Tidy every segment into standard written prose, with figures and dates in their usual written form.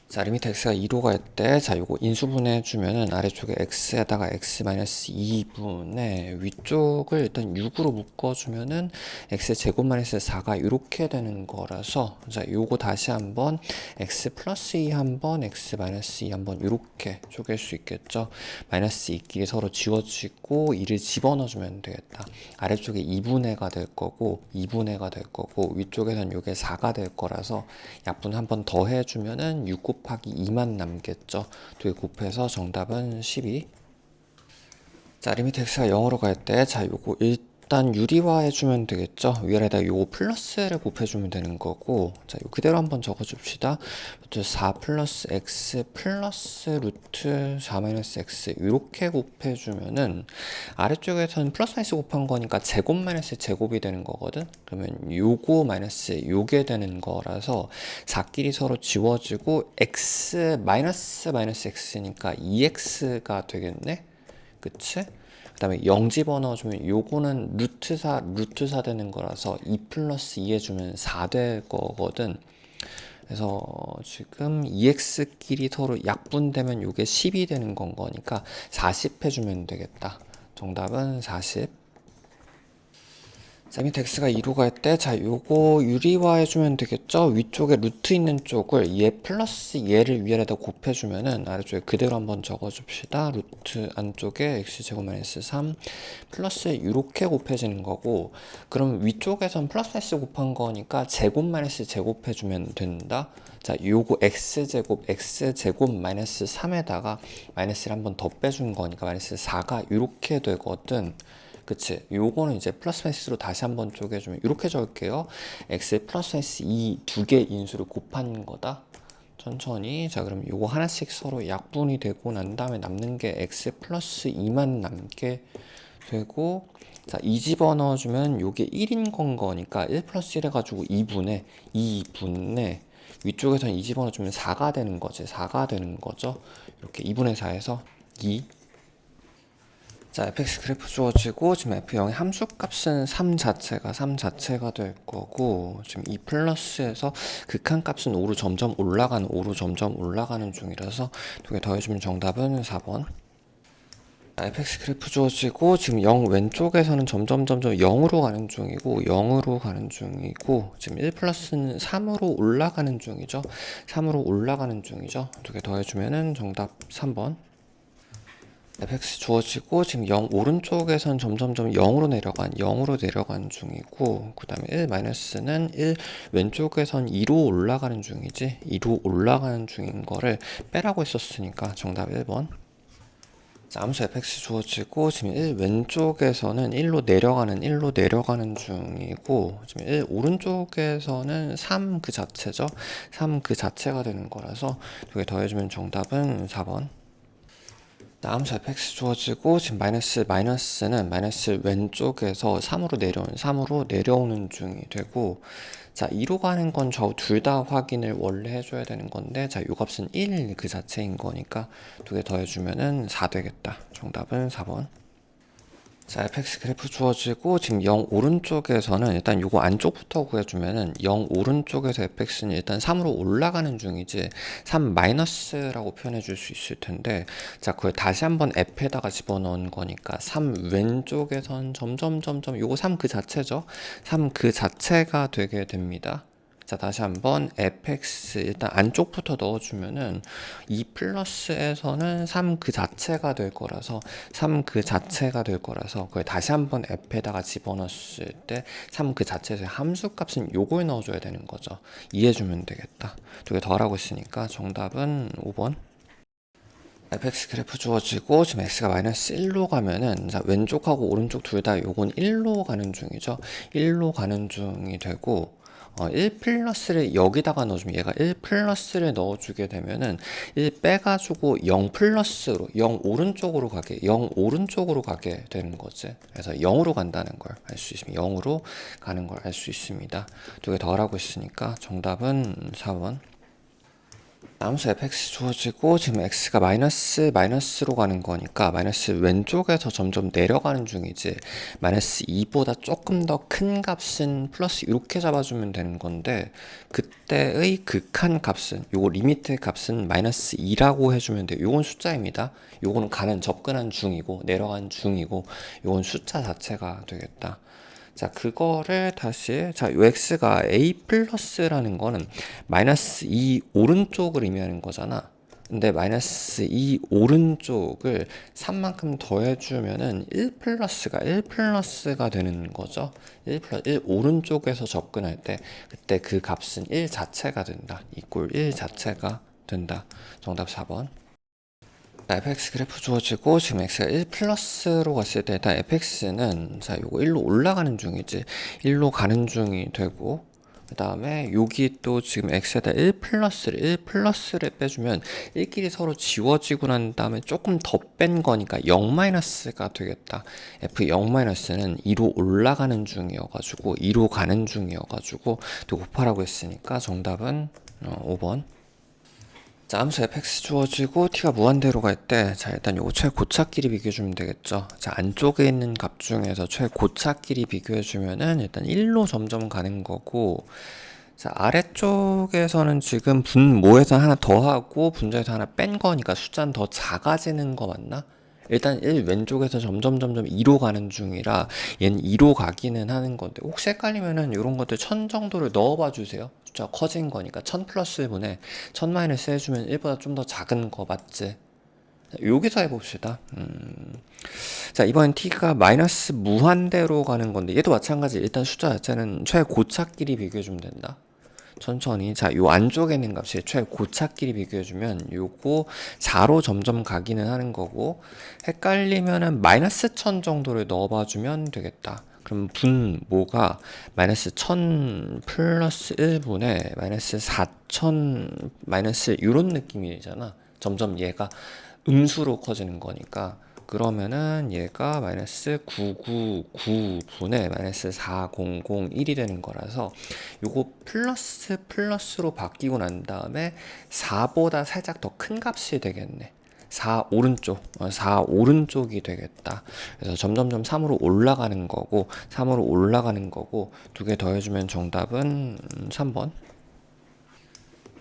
자, 리미트 x가 2로 갈 때, 자, 요거 인수분해 해주면은 아래쪽에 x에다가 x-2분의 위쪽을 일단 6으로 묶어주면은 x 제곱 마이너스 4가 이렇게 되는 거라서, 자, 요거 다시 한번 x 플러스 2 한번, x 마이너스 2 한번 이렇게 쪼갤 수 있겠죠. 마이너스 2끼리 서로 지워지고 2를 집어넣어주면 되겠다. 아래쪽에 2분해가 될 거고, 2분해가 될 거고, 위쪽에선 요게 4가 될 거라서 약분 한번 더 해주면은 6 곱하기 2만 남겠죠. 두 개 곱해서 정답은 12. 자, 리미트 x가 0으로 갈 때, 자, 요거 일단 유리화 해주면 되겠죠. 위아래다 요거 플러스를 곱해주면 되는 거고, 자, 요 그대로 한번 적어줍시다. 4 플러스 x 플러스 루트 4 마이너스 x 이렇게 곱해주면은 아래쪽에서는 플러스 마이너스 곱한 거니까 제곱 마이너스 제곱이 되는 거거든. 그러면 요거 마이너스 요게 되는 거라서 4끼리 서로 지워지고 x 마이너스 마이너스 x니까 2x가 되겠네. 그치? 그 다음에 0 집어넣어주면 요거는 루트 4 되는 거라서 2 플러스 2 해주면 4 될 거거든. 그래서 지금 2x끼리 서로 약분되면 요게 10이 되는 건 거니까 40 해주면 되겠다. 정답은 40. 자, 밑에 x가 2로 갈 때, 자, 요거 유리화 해주면 되겠죠? 위쪽에 루트 있는 쪽을 얘 플러스 얘를 위에다 곱해주면은 아래쪽에 그대로 한번 적어줍시다. 루트 안쪽에 x제곱 마이너스 3 플러스 이렇게 곱해지는 거고, 그럼 위쪽에선 플러스 마이너스 곱한 거니까 제곱 마이너스 제곱 해주면 된다. 자, 요거 x제곱 마이너스 3에다가 마이너스를 한번 더 빼준 거니까 마이너스 4가 이렇게 되거든. 그치? 요거는 이제 플러스 마이너스로 다시 한번 쪼개주면 이렇게 적을게요. x 플러스 마이너스 2 두 개 인수를 곱한 거다. 천천히. 자, 그럼 요거 하나씩 서로 약분이 되고 난 다음에 남는 게 x 플러스 2만 남게 되고, 자, 2 집어넣어주면 요게 1인 건 거니까 1 플러스 1 해가지고 2분의 위쪽에선 2 집어넣어주면 4가 되는 거지. 4가 되는 거죠. 이렇게 2분의 4에서 2. 자, fx 그래프 주어지고 지금 f0의 함수값은 3 자체가 될 거고, 지금 2 플러스에서 극한값은 5로 점점 올라가는 중이라서 두 개 더해주면 정답은 4번. 자, fx 그래프 주어지고 지금 0 왼쪽에서는 점점 0으로 가는 중이고 지금 1 플러스는 3으로 올라가는 중이죠. 두 개 더해주면은 정답 3번. fx 주어지고 지금 0 오른쪽에선 점점 0으로 내려간 중이고, 그 다음에 1 마이너스는 1 왼쪽에선 2로 올라가는 중인 거를 빼라고 했었으니까 정답 1번. 자, 함수 fx 주어지고 지금 1 왼쪽에서는 1로 내려가는 중이고, 지금 1 오른쪽에서는 3 그 자체죠. 3 그 자체가 되는 거라서 두 개 더해주면 정답은 4번. 다음 fx 주어지고 지금 마이너스는 마이너스 왼쪽에서 3으로 내려오는 중이 되고, 자, 2로 가는 건 좌우 둘 다 확인을 원래 해줘야 되는 건데, 자, 요 값은 1 그 자체인 거니까 두 개 더해주면은 4 되겠다. 정답은 4번. 자, fx 그래프 주어지고 지금 0 오른쪽에서는 일단 요거 안쪽부터 구해주면은 0 오른쪽에서 fx는 일단 3으로 올라가는 중이지 3 마이너스라고 표현해 줄 수 있을 텐데, 자, 그걸 다시 한번 f에다가 집어넣은 거니까 3 왼쪽에선 점점 요거 3 그 자체죠. 3 그 자체가 되게 됩니다. 자, 다시 한번 fx 일단 안쪽부터 넣어주면은 2 플러스에서는 3 그 자체가 될 거라서 그걸 다시 한번 f에다가 집어넣었을 때 3 그 자체에서 함수값은 요걸 넣어줘야 되는 거죠. 이해해주면 되겠다. 두 개 더하라고 했으니까 정답은 5번. fx 그래프 주어지고 지금 x가 마이너스 1로 가면은, 자, 왼쪽하고 오른쪽 둘 다 요건 1로 가는 중이죠. 1로 가는 중이 되고, 1 플러스를 여기다가 넣어주면 얘가 1 플러스를 넣어주게 되면은 1 빼가지고 0 플러스로 0 오른쪽으로 가게 되는 거지. 그래서 0으로 간다는 걸 알 수 있습니다. 0으로 가는 걸 알 수 있습니다. 두 개 더하라고 했으니까 정답은 4번. 함수 fx 주어지고 지금 x가 마이너스로 가는 거니까 마이너스 왼쪽에서 점점 내려가는 중이지, 마이너스 2보다 조금 더 큰 값은 플러스 이렇게 잡아주면 되는 건데, 그때의 극한 값은, 요거 리미트 값은 마이너스 2라고 해주면 돼요. 요건 숫자입니다. 요거는 접근한 중이고 내려간 중이고, 요건 숫자 자체가 되겠다. 자, 그거를 다시, 자, 요 x가 a 플러스라는 거는 마이너스 2 오른쪽을 의미하는 거잖아. 근데 마이너스 2 오른쪽을 3만큼 더해주면은 1 플러스가 되는 거죠. 1 플러스 1 오른쪽에서 접근할 때, 그때 그 값은 1 자체가 된다. 이꼴 1 자체가 된다. 정답 4번. fx 그래프 주어지고 지금 x가 1 플러스로 갔을 때 일단 fx는 자 요거 1로 올라가는 중이지, 1로 가는 중이 되고, 그 다음에 여기 또 지금 x에다 1 플러스를 빼주면 1끼리 서로 지워지고 난 다음에 조금 더 뺀 거니까 0 마이너스가 되겠다. f 0 마이너스는 2로 올라가는 중이어가지고 2로 가는 중이어가지고 또 곱하라고 했으니까 정답은 5번. 자, 함수 fx 주어지고 t가 무한대로 갈 때, 자, 일단 요거 최고차끼리 비교해주면 되겠죠. 자, 안쪽에 있는 값 중에서 최고차끼리 비교해주면은 일단 1로 점점 가는 거고, 자, 아래쪽에서는 지금 분모에서 하나 더하고 분자에서 하나 뺀 거니까 숫자는 더 작아지는 거 맞나? 일단 1 왼쪽에서 점점 2로 가는 중이라 얘는 2로 가기는 하는 건데, 혹시 헷갈리면은 이런 것들 1000 정도를 넣어봐 주세요. 숫자 커진 거니까 1000 플러스 1분에 1000 마이너스 해주면 1보다 좀 더 작은 거 맞지? 여기서 해봅시다. 자, 이번엔 t가 마이너스 무한대로 가는 건데, 얘도 마찬가지. 일단 숫자 자체는 최고차끼리 비교해주면 된다. 천천히. 자, 요 안쪽에 있는 값이 최고차끼리 비교해주면 요거 4로 점점 가기는 하는 거고, 헷갈리면은 마이너스 1000 정도를 넣어봐주면 되겠다. 그럼 분모가 마이너스 1000 플러스 1분에 마이너스 4000 마이너스 이런 느낌이잖아. 점점 얘가 음수로 커지는 거니까. 그러면은 얘가 마이너스 999분의 마이너스 4001이 되는 거라서 요거 플러스로 바뀌고 난 다음에 4보다 살짝 더 큰 값이 되겠네. 4 오른쪽이 되겠다. 그래서 점점점 3으로 올라가는 거고, 두 개 더해주면 정답은 3번.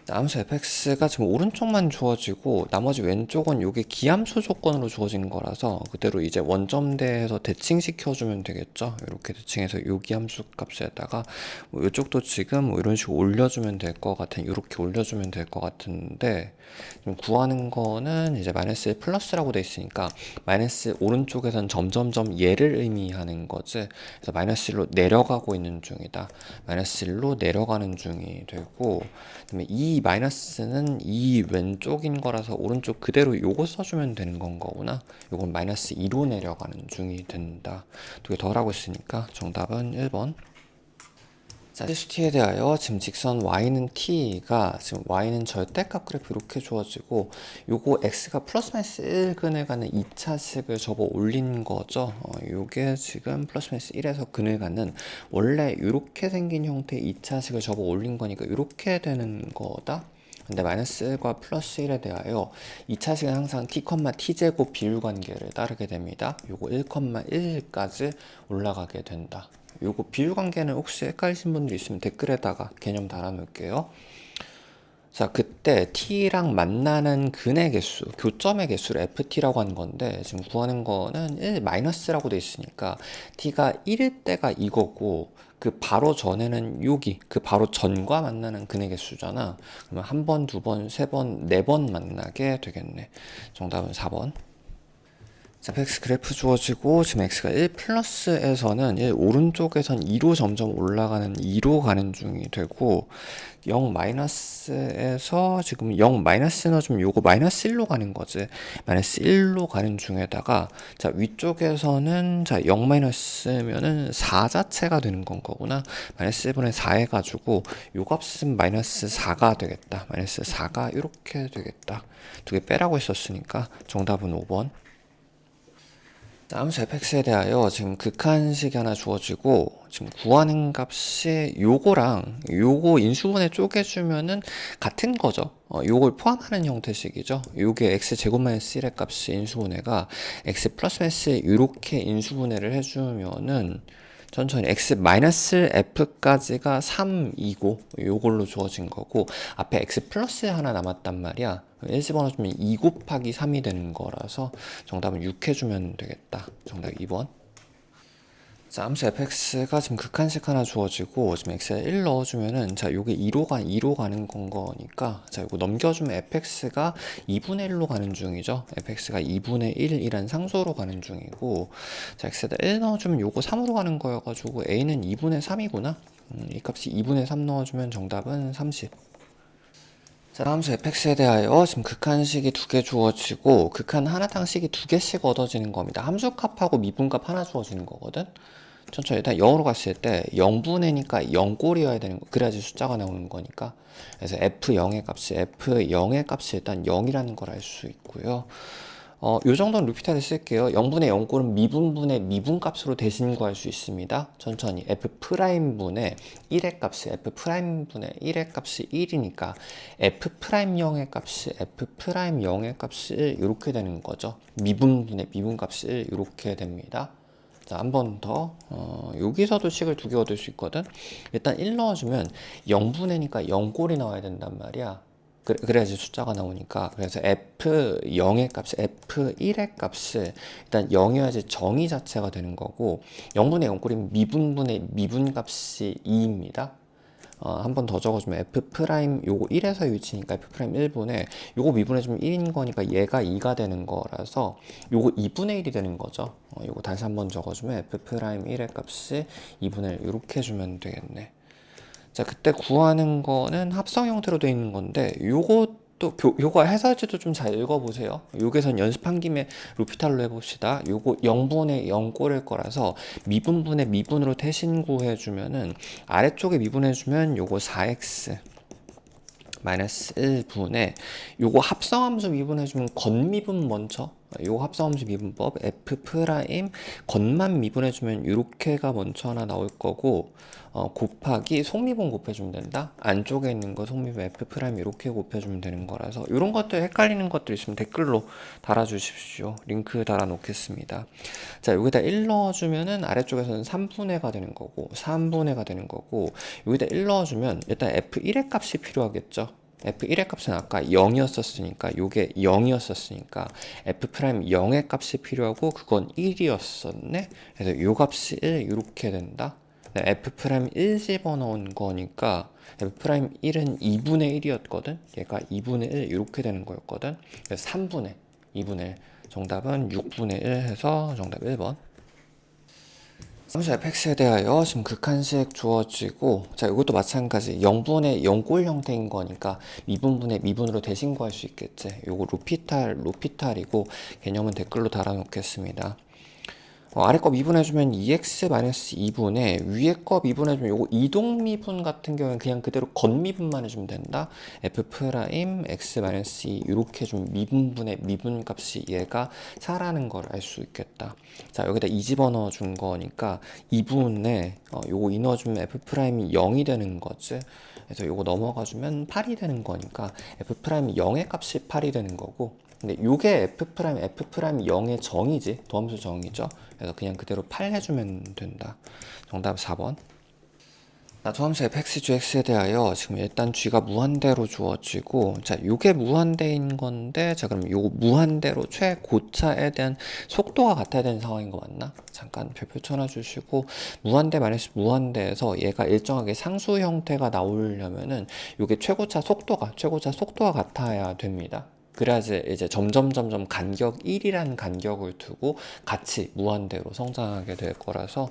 함수 fx가 지금 오른쪽만 주어지고 나머지 왼쪽은 요게 기함수 조건으로 주어진 거라서 그대로 이제 원점대에서 대칭시켜주면 되겠죠. 이렇게 대칭해서 요 기함수 값에다가 뭐 요쪽도 지금 뭐 이런 식으로 올려주면 될 것 같은, 이렇게 올려주면 될 것 같은데, 지금 구하는 거는 이제 마이너스 1 플러스라고 돼 있으니까 마이너스 오른쪽에선 점점점 얘를 의미하는 거지. 그래서 마이너스 1로 내려가고 있는 중이다. 마이너스 1로 내려가는 중이 되고, 그다음에 이 마이너스는 이 왼쪽인 거라서 오른쪽 그대로 요거 써주면 되는 건 거구나. 요건 마이너스 2로 내려가는 중이 된다. 두 개 더라고 했으니까 정답은 1번. 자, t에 대하여 지금 직선 y는 t가 지금 y는 절대값 그래프 이렇게 주어지고, 요거 x가 플러스 마이너스 1근을 가는 2차식을 접어 올린 거죠. 요게 지금 플러스 마이너스 1에서 근을 가는 원래 이렇게 생긴 형태의 2차식을 접어 올린 거니까 이렇게 되는 거다. 근데 마이너스 1과 플러스 1에 대하여 2차식은 항상 t, t제곱 비율관계를 따르게 됩니다. 요거 1,1까지 올라가게 된다. 요거 비율관계는 혹시 헷갈리신 분들 있으면 댓글에다가 개념 달아놓을게요. 자, 그때 t랑 만나는 근의 개수, 교점의 개수를 ft라고 하는 건데, 지금 구하는 거는 1 마이너스라고 돼 있으니까 t가 1일 때가 이거고, 그 바로 전에는 여기, 그 바로 전과 만나는 근의 개수잖아. 그러면 한 번, 두 번, 세 번, 네 번 만나게 되겠네. 정답은 4번. 자, fx 그래프 주어지고 지금 x가 1 플러스에서는 1 오른쪽에선 2로 점점 올라가는 2로 가는 중이 되고, 0 마이너스에서 지금 0 마이너스 넣어주면 요거 마이너스 1로 가는 거지. 마이너스 1로 가는 중에다가, 자, 위쪽에서는 자 0 마이너스면은 4 자체가 되는 건 거구나. 마이너스 1분의 4 해가지고 요 값은 마이너스 4가 되겠다. 마이너스 4가 이렇게 되겠다. 두 개 빼라고 했었으니까 정답은 5번. 함수 fx에 대하여 지금 극한식이 하나 주어지고 지금 구하는 값이 요거랑 요거 인수분해 쪼개주면은 같은 거죠. 요걸 포함하는 형태식이죠. 요게 x 제곱 마이너스 1의 값이 인수분해가 x 플러스 마이너스 요렇게 인수분해를 해주면은 천천히 x 마이너스 f까지가 3이고 요걸로 주어진 거고 앞에 x 플러스 하나 남았단 말이야. 1 집어넣어주면 2 곱하기 3이 되는 거라서 정답은 6 해주면 되겠다. 정답 2번. 자, 함수 fx가 지금 극한식 하나 주어지고 지금 x에 1 넣어주면은 자 요게 2로 가는 건 거니까 자 요거 넘겨주면 fx가 2분의 1로 가는 중이죠. fx가 2분의 1이란 상수로 가는 중이고 자 x에다 1 넣어주면 요거 3으로 가는 거여가지고 a는 2분의 3이구나. 이 값이 2분의 3 넣어주면 정답은 30. 자, 함수 fx에 대하여 지금 극한식이 2개 주어지고 극한 하나당 식이 2개씩 얻어지는 겁니다. 함수값하고 미분값 하나 주어지는 거거든. 천천히 일단 0으로 갔을 때 0분의니까 0꼴이어야 되는 거. 그래야지 숫자가 나오는 거니까. 그래서 f0의 값이 일단 0이라는 걸 알 수 있고요. 요 정도는 루피타를 쓸게요. 0분의 0꼴은 미분분의 미분값으로 대신 구할 수 있습니다. 천천히 f'분의 1의 값이 f'분의 1의 값이 1이니까 f'영의 값이 f'영의 값이 1 이렇게 되는 거죠. 미분분의 미분값이 1 이렇게 됩니다. 자, 한 번 더. 여기서도 식을 2개 얻을 수 있거든. 일단 1 넣어주면 0분의니까 0꼴이 나와야 된단 말이야. 그래야지 숫자가 나오니까. 그래서 f0의 값이 f1의 값이 일단 0이어야지 정의 자체가 되는 거고 0분의 0꼴이면 미분분의 미분값이 2입니다. 한 번 더 적어주면 f 프라임 요거 1에서의 위치니까 f 프라임 1분의 요거 미분해주면 1인 거니까 얘가 2가 되는 거라서 요거 2분의 1이 되는 거죠. 요거 다시 한 번 적어주면 f 프라임 1의 값이 2분의 1 이렇게 해주면 되겠네. 자, 그때 구하는 거는 합성 형태로 되어 있는 건데 요거 해설지도 좀 잘 읽어보세요. 여기선 연습한 김에 루피탈로 해봅시다. 요거 0분의 0꼴일 거라서 미분분의 미분으로 대신 구해주면은 아래쪽에 미분해주면 요거 4x 마이너스 1분의 요거 합성함수 미분해주면 겉미분 먼저 요거 합성함수 미분법 f 프라임 겉만 미분해주면 이렇게가 먼저 하나 나올 거고 곱하기 속미분 곱해주면 된다. 안쪽에 있는 거 속미분 f 프라임 이렇게 곱해주면 되는 거라서 이런 것들 헷갈리는 것들 있으면 댓글로 달아주십시오. 링크 달아 놓겠습니다. 자, 여기다 1 넣어주면은 아래쪽에서는 3분의가 되는 거고 3분의가 되는 거고 여기다 1 넣어주면 일단 f1의 값이 필요하겠죠. f1의 값은 아까 0이었었으니까 요게 0이었었으니까 f 프라임 0의 값이 필요하고 그건 1이었었네. 그래서 요 값이 1 이렇게 된다. f 프라임 1 집어넣은 거니까 f 프라임 1은 2분의 1이었거든. 얘가 2분의 1 이렇게 되는 거였거든. 그래서 3분의 2분의 1 정답은 6분의 1 해서 정답 1번. 함수 fx에 대하여 지금 극한식 주어지고 자 이것도 마찬가지 0분의 0꼴 형태인 거니까 미분분의 미분으로 대신 구할 수 있겠지. 요거 루피탈이고 개념은 댓글로 달아 놓겠습니다. 아래 거 미분해주면 2x-2분의 위에 거 미분해주면 요거 이동미분 같은 경우는 그냥 그대로 겉미분만 해주면 된다. f 프라임 x-2 이렇게 좀 미분분의 미분값이 얘가 4라는 걸 알 수 있겠다. 자 여기다 2 집어넣어 준 거니까 2분의 요거 2 넣어주면 f 프라임이 0이 되는 거지. 그래서 요거 넘어가주면 8이 되는 거니까 f 프라임 0의 값이 8이 되는 거고 근데 요게 f 프라임 0의 정의지. 도함수 정의죠. 그래서 그냥 그대로 8 해주면 된다. 정답 4번. 자, 도함수 fx/gx에 대하여 지금 일단 g가 무한대로 주어지고 자, 요게 무한대인 건데 자, 그럼 요 무한대로 최고차에 대한 속도가 같아야 되는 상황인 거 맞나? 잠깐 별표 쳐놔주시고 무한대 마이너스 무한대에서 얘가 일정하게 상수 형태가 나오려면은 요게 최고차 속도가 같아야 됩니다. 그래야지 이제 점점 간격 1이라는 간격을 두고 같이 무한대로 성장하게 될 거라서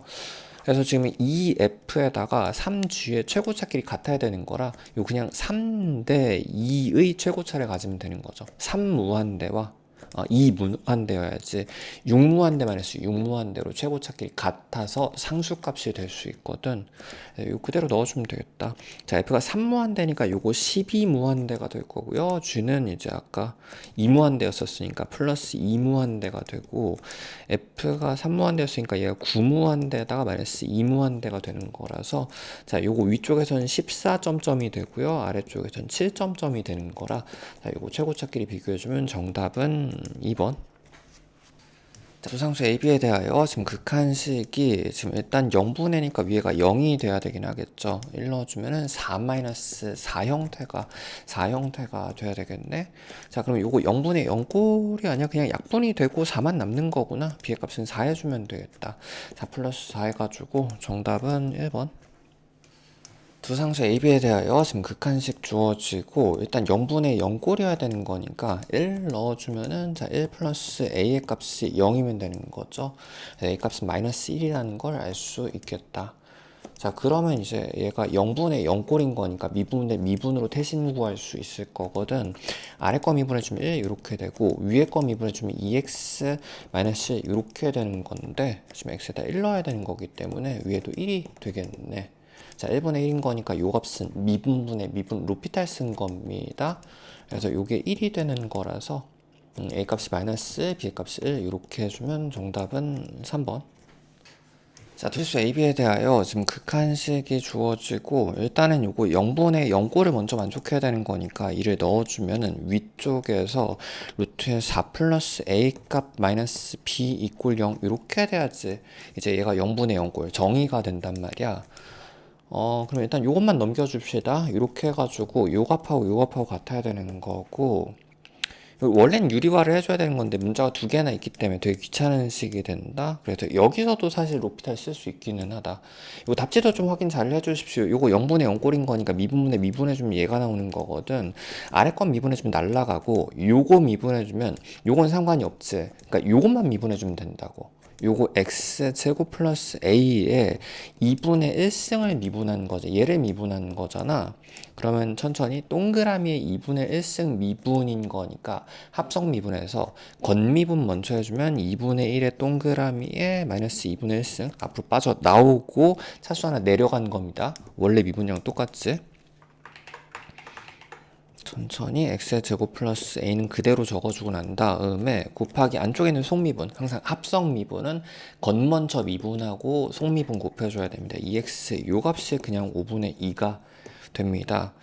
그래서 지금 이 f에다가 3g의 최고차끼리 같아야 되는 거라 요 그냥 3대 2의 최고차를 가지면 되는 거죠. 3무한대와 이무한대여야지. 육무한대 마이너스 육무한대로 최고 찾기 같아서 상수값이 될 수 있거든. 요 그대로 넣어주면 되겠다. 자, F가 3무한대니까 요거 12무한대가 될 거고요. G는 이제 아까 2무한대였었으니까 플러스 2무한대가 되고, F가 3무한대였으니까 얘가 9무한대에다가 마이너스 2무한대가 되는 거라서, 자, 요거 위쪽에서는 14점점이 되고요. 아래쪽에서는 7점점이 되는 거라, 자, 요거 최고 찾기를 비교해주면 정답은 2번. 두상수 AB에 대하여 지금 극한식이 지금 일단 0분의니까 위에가 0이 돼야 되긴 하겠죠. 1 넣어주면은 4-4 형태가 돼야 되겠네. 자, 그럼 요거 0분의 0꼴이 아니야. 그냥 약분이 되고 4만 남는 거구나. B의 값은 4 해주면 되겠다. 4 플러스 4 해가지고 정답은 1번. 두상수 AB에 대하여 지금 극한식 주어지고 일단 0분의 0꼴이어야 되는 거니까 1 넣어주면은 자 1 플러스 A의 값이 0이면 되는 거죠. A 값은 마이너스 1이라는 걸 알 수 있겠다. 자, 그러면 이제 얘가 0분의 0꼴인 거니까 미분의 미분으로 대신 구할 수 있을 거거든. 아래 거 미분해주면 1 이렇게 되고 위에 거 미분해주면 2x 마이너스 1 이렇게 되는 건데 지금 x에다 1 넣어야 되는 거기 때문에 위에도 1이 되겠네. 자, 1분의 1인 거니까 요 값은 미분분의 미분 로피탈 쓴 겁니다. 그래서 요게 1이 되는 거라서 A 값이 마이너스 B 값이 1 이렇게 해주면 정답은 3번. 자, 필수 AB에 대하여 지금 극한식이 주어지고 일단은 요거 0분의 0꼴을 먼저 만족해야 되는 거니까 이를 넣어주면은 위쪽에서 루트의 4 플러스 A 값 마이너스 B 이꼴 0 이렇게 돼야지 이제 얘가 0분의 0꼴 정의가 된단 말이야. 그럼 일단 요것만 넘겨줍시다. 이렇게 해가지고 요 값하고 같아야 되는 거고, 원래는 유리화를 해줘야 되는 건데 문자가 두 개나 있기 때문에 되게 귀찮은 식이 된다. 그래서 여기서도 사실 로피탈 쓸 수 있기는 하다. 이거 답지도 좀 확인 잘 해주십시오. 요거 0분의 0꼴인 거니까 미분분의 미분해주면 얘가 나오는 거거든. 아래 건 미분해주면 날라가고 요거 미분해주면 요건 상관이 없지. 그러니까 요것만 미분해주면 된다고. 요거 x제곱 플러스 a에 2분의 1승을 미분한 거지. 얘를 미분한 거잖아. 그러면 천천히 동그라미에 2분의 1승 미분인 거니까 합성 미분해서 건미분 먼저 해주면 2분의 1의 동그라미에 마이너스 2분의 1승 앞으로 빠져 나오고 차수 하나 내려간 겁니다. 원래 미분량 똑같지? 천천히 x의 제곱 플러스 a는 그대로 적어주고 난 다음에 곱하기 안쪽에 있는 속미분, 항상 합성 미분은 겉먼저 미분하고 속미분 곱해줘야 됩니다. 2x 요 값이 그냥 5분의 2가 됩니다.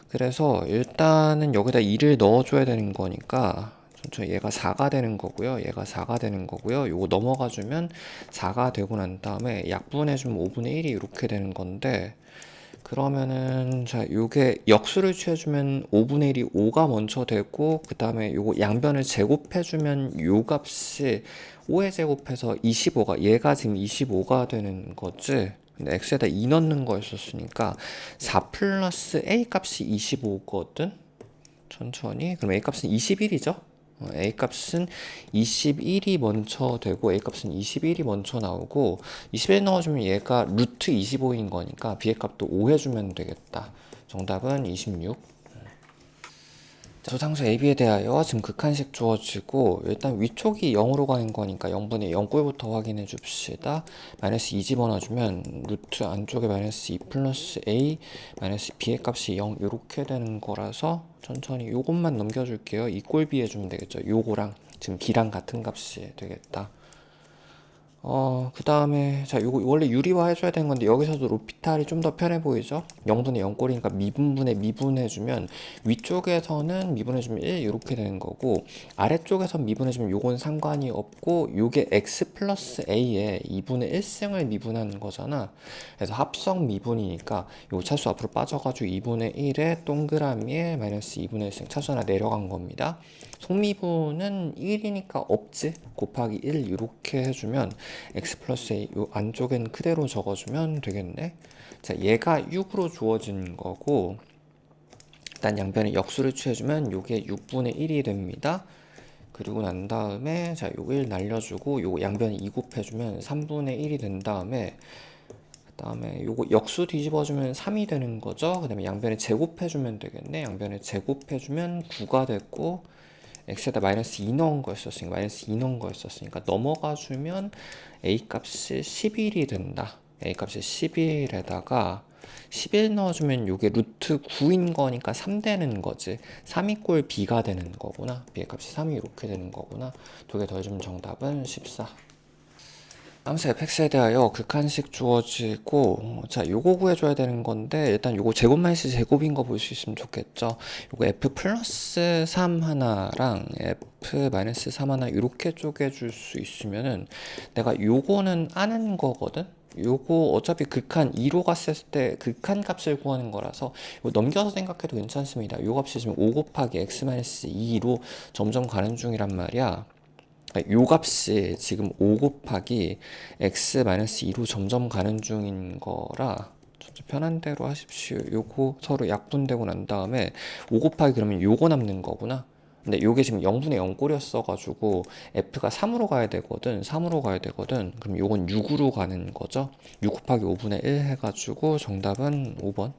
그래서 일단은 여기다 2를 넣어줘야 되는 거니까 천천히 얘가 4가 되는 거고요. 얘가 4가 되는 거고요. 요거 넘어가주면 4가 되고 난 다음에 약분해주면 5분의 1이 이렇게 되는 건데, 그러면은 자 요게 역수를 취해주면 5분의 1이 5가 먼저 되고 그 다음에 요거 양변을 제곱해주면 요 값이 5에 제곱해서 25가 얘가 지금 25가 되는 거지. 근데 x에다 2 넣는 거였었으니까 4 플러스 a 값이 25거든. 천천히. 그럼 a 값은 21이죠. A 값은 21이 먼저 되고 A 값은 21이 먼저 나오고 21 넣어주면 얘가 루트 25인 거니까 B의 값도 5 해주면 되겠다. 정답은 26. 소상수 AB에 대하여 지금 극한식 주어지고 일단 위쪽이 0으로 가는 거니까 0분의 0꼴부터 확인해 줍시다. 마이너스 2 집어넣어주면 루트 안쪽에 마이너스 2 플러스 A 마이너스 B의 값이 0 이렇게 되는 거라서 천천히 요것만 넘겨줄게요. 이 꼴 비해주면 되겠죠. 요거랑 지금 B랑 같은 값이 되겠다. 그 다음에, 자, 요거 원래 유리화 해줘야 되는 건데, 여기서도 로피탈이 좀 더 편해 보이죠? 0분의 0꼴이니까 미분분의 미분해주면, 위쪽에서는 미분해주면 1, 이렇게 되는 거고, 아래쪽에서 미분해주면 요건 상관이 없고, 요게 x 플러스 a에 2분의 1승을 미분하는 거잖아. 그래서 합성 미분이니까, 요 차수 앞으로 빠져가지고 2분의 1에 동그라미에 마이너스 2분의 1승 차수 하나 내려간 겁니다. 속미분은 1이니까 없지? 곱하기 1 이렇게 해주면 x 플러스 a 요 안쪽엔 그대로 적어주면 되겠네. 자, 얘가 6으로 주어진 거고 일단 양변에 역수를 취해주면 요게 6분의 1이 됩니다. 그리고 난 다음에 자, 요 1 날려주고 요 양변에 2 곱해주면 3분의 1이 된 다음에 그 다음에 요거 역수 뒤집어주면 3이 되는 거죠. 그 다음에 양변에 제곱해주면 되겠네. 양변에 제곱해주면 9가 됐고 x에다 마이너스 2 넣은 거였었으니까 마이너스 2 넣은 거였었으니까 넘어가 주면 a 값이 11이 된다. a 값이 11에다가 11 넣어주면 이게 루트 9인 거니까 3 되는 거지. 3이 꼴 b가 되는 거구나. b의 값이 3이 이렇게 되는 거구나. 두 개 더해주면 정답은 14. 함수 fx에 대하여 극한식 주어지고, 자, 요거 구해줘야 되는 건데, 일단 요거 제곱 마이너스 제곱인 거 볼 수 있으면 좋겠죠. 요거 f 플러스 3 하나랑 f 마이너스 3 하나 이렇게 쪼개줄 수 있으면은 내가 요거는 아는 거거든. 요거 어차피 극한 2로 갔을 때 극한 값을 구하는 거라서 이거 넘겨서 생각해도 괜찮습니다. 요 값이 지금 5 곱하기 x 마이너스 2로 점점 가는 중이란 말이야. 요 값이 지금 5 곱하기 x-2로 점점 가는 중인 거라 편한 대로 하십시오. 요거 서로 약분되고 난 다음에 5 곱하기 그러면 요거 남는 거구나. 근데 요게 지금 0분의 0꼴이었어 가지고 f가 3으로 가야 되거든. 3으로 가야 되거든. 그럼 요건 6으로 가는 거죠. 6 곱하기 5분의 1 해가지고 정답은 5번.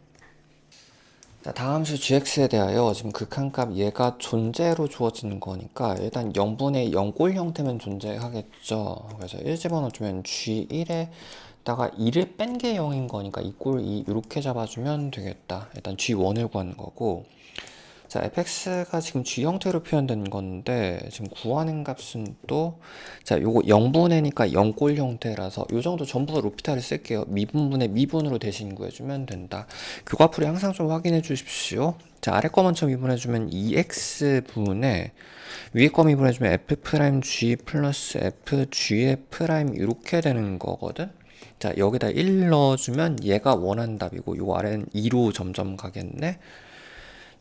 자, 다음 수 gx에 대하여 지금 극한값 얘가 존재로 주어지는 거니까 일단 0분의 0꼴 형태면 존재하겠죠. 그래서 1 집어넣어주면 g1에다가 2를 뺀 게 0인 거니까 2꼴 2 이렇게 잡아주면 되겠다. 일단 g1을 구하는 거고, 자, fx가 지금 g 형태로 표현된 건데 지금 구하는 값은 또, 자, 요거 0분의니까 0꼴 형태라서 요 정도 전부 로피탈을 쓸게요. 미분분의 미분으로 대신 구해주면 된다. 교과풀이 항상 좀 확인해 주십시오. 자, 아래 거 먼저 미분해주면 2x분의 위에 거 미분해주면 f'g 플러스 fg의 프라임 이렇게 되는 거거든. 자, 여기다 1 넣어주면 얘가 원하는 답이고 요 아래는 2로 점점 가겠네.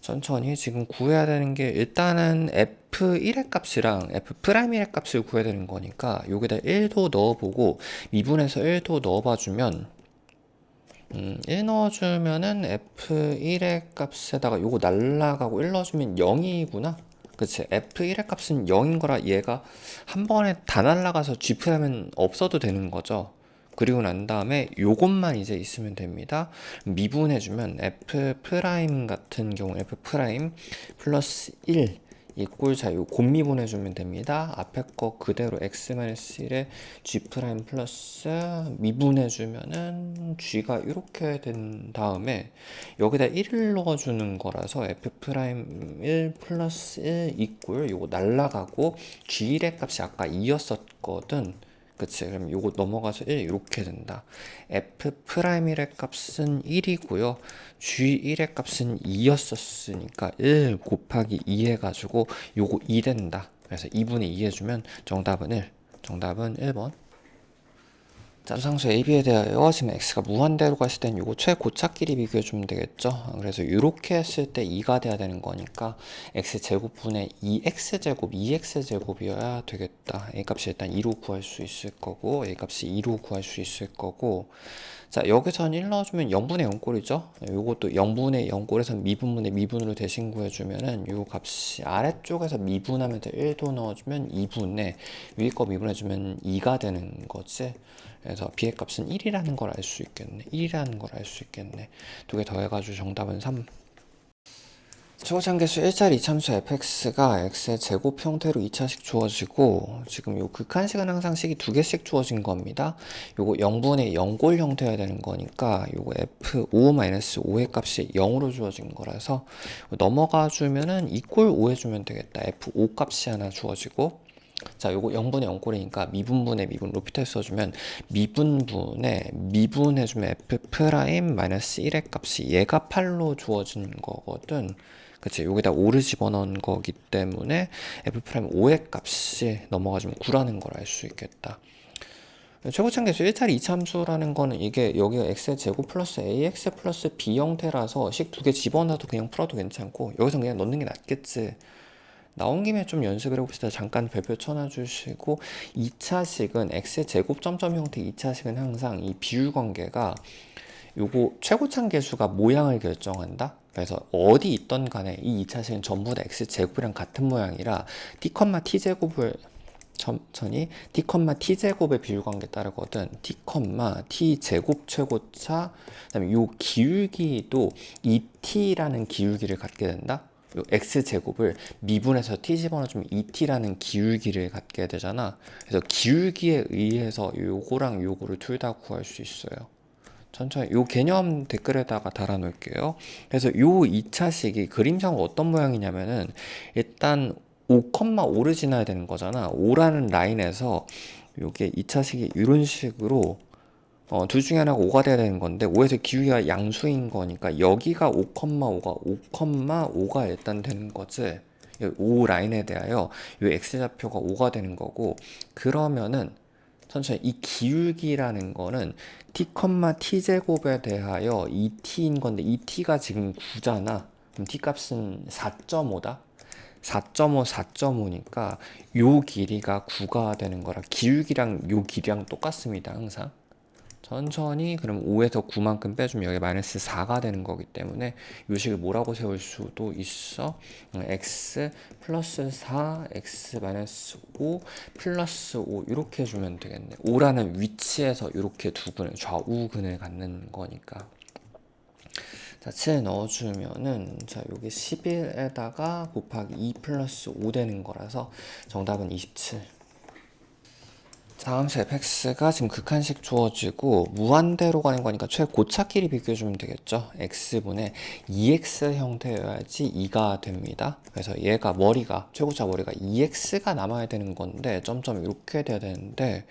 천천히 지금 구해야 되는 게 일단은 f1의 값이랑 f'1의 값을 구해야 되는 거니까 여기다 1도 넣어보고 미분해서 1도 넣어봐주면 1 넣어주면은 f1의 값에다가 요거 날라가고 1 넣어주면 0이구나. 그치, f1의 값은 0인 거라 얘가 한 번에 다 날라가서 g'은 없어도 되는 거죠. 그리고 난 다음에 요것만 이제 있으면 됩니다. 미분해주면 f 프라임 같은 경우 f 프라임 플러스 1 이꼴, 자, 요 곱미분해주면 됩니다. 앞에 거 그대로 x-1에 g 프라임 플러스 미분해주면은 g가 이렇게 된 다음에 여기다 1을 넣어주는 거라서 f 프라임 1 플러스 1 이꼴 요거 날라가고 g1의 값이 아까 2였었거든. 그치, 그럼 요거 넘어가서 1 이렇게 된다. f'1의 값은 1이고요 g1의 값은 2였었으니까 1 곱하기 2 해가지고 요거 2 된다. 그래서 2분의 2 해주면 정답은 1. 정답은 1번. 짠상수 AB에 대하여 지금 x가 무한대로 갔을 땐 요거 최고차끼리 비교해주면 되겠죠. 그래서 이렇게 했을 때 2가 돼야 되는 거니까 x제곱분의 2x제곱, 2x제곱이어야 되겠다. a값이 일단 2로 구할 수 있을 거고 a값이 2로 구할 수 있을 거고, 자, 여기서는 1 넣어주면 0분의 0꼴이죠. 요것도 0분의 0꼴에서 미분분의 미분으로 대신 구해주면은 요 값이 아래쪽에서 미분하면서 1도 넣어주면 2분의 위에 거 미분해주면 2가 되는 거지. 그래서 b의 값은 1이라는 걸 알 수 있겠네. 1이라는 걸 알 수 있겠네. 두 개 더해가지고 정답은 3. 최고차함계수 1자리 이참수 fx가 x의 제곱 형태로 2차식 주어지고, 지금 요 극한식은 항상 식이 2개씩 주어진 겁니다. 요거 0분의 0꼴 형태여야 되는 거니까 요거 f5-5의 값이 0으로 주어진 거라서 넘어가 주면은 2꼴 5 해주면 되겠다. f5 값이 하나 주어지고, 자, 요거 0분의 0꼴이니까 미분분의 미분 로피탈 써주면 미분분의 미분해주면 f'-1의 값이 얘가 8로 주어진 거거든. 그치, 여기다 5를 집어넣은 거기 때문에 f'5의 값이 넘어가주면 9라는 걸 알 수 있겠다. 최고차함계수 1자리 2참수라는 거는 이게 여기가 x의 제곱 플러스 ax 플러스 b 형태라서 식 2개 집어넣어도 그냥 풀어도 괜찮고 여기서 그냥 넣는 게 낫겠지. 나온 김에 좀 연습을 해봅시다. 잠깐 별표 쳐놔주시고, 2차식은 x의 제곱 점점 형태 2차식은 항상 이 비율 관계가 요거 최고차함계수가 모양을 결정한다. 그래서 어디 있던 간에 이 2차식은 전부 다 x제곱이랑 같은 모양이라 t, t제곱을 천천히 t, t제곱의 비율관계 따르거든. t, t제곱 최고차, 그 다음에 요 기울기도 2t라는 기울기를 갖게 된다. 요 x제곱을 미분해서 t 집어넣으면 2t라는 기울기를 갖게 되잖아. 그래서 기울기에 의해서 요거랑 요거를 둘 다 구할 수 있어요. 천천히 요 개념 댓글에다가 달아 놓을게요. 그래서 요 2차식이 그림상으로 어떤 모양이냐면은 일단 5,5를 지나야 되는 거잖아. 5라는 라인에서 요게 2차식이 이런 식으로 둘 중에 하나가 5가 돼야 되는 건데 5에서 기울기가 양수인 거니까 여기가 5,5가 5,5가 일단 되는 거지. 5 라인에 대하여 요 x좌표가 5가 되는 거고, 그러면은 천천히 이 기울기라는 거는 t, t제곱에 대하여 2t인 건데 2t가 지금 9잖아. 그럼 t 값은 4.5다. 4.5, 4.5니까 요 길이가 9가 되는 거라 기울기랑 요 길이랑 똑같습니다. 항상. 천천히 그럼 5에서 9만큼 빼주면 여기 마이너스 4가 되는 거기 때문에 요 식을 뭐라고 세울 수도 있어? x 플러스 4, x 마이너스 5 플러스 5 이렇게 해주면 되겠네. 5라는 위치에서 이렇게 두 근을 좌우근을 갖는 거니까. 자, 7 넣어주면은 자 여기 11에다가 곱하기 2 플러스 5 되는 거라서 정답은 27. 다음 fx가 지금 극한식 주어지고 무한대로 가는 거니까 최고차끼리 비교해주면 되겠죠. x분의 2x 형태여야지 2가 됩니다. 그래서 얘가 머리가 최고차 머리가 2x가 남아야 되는 건데 점점 이렇게 돼야 되는데,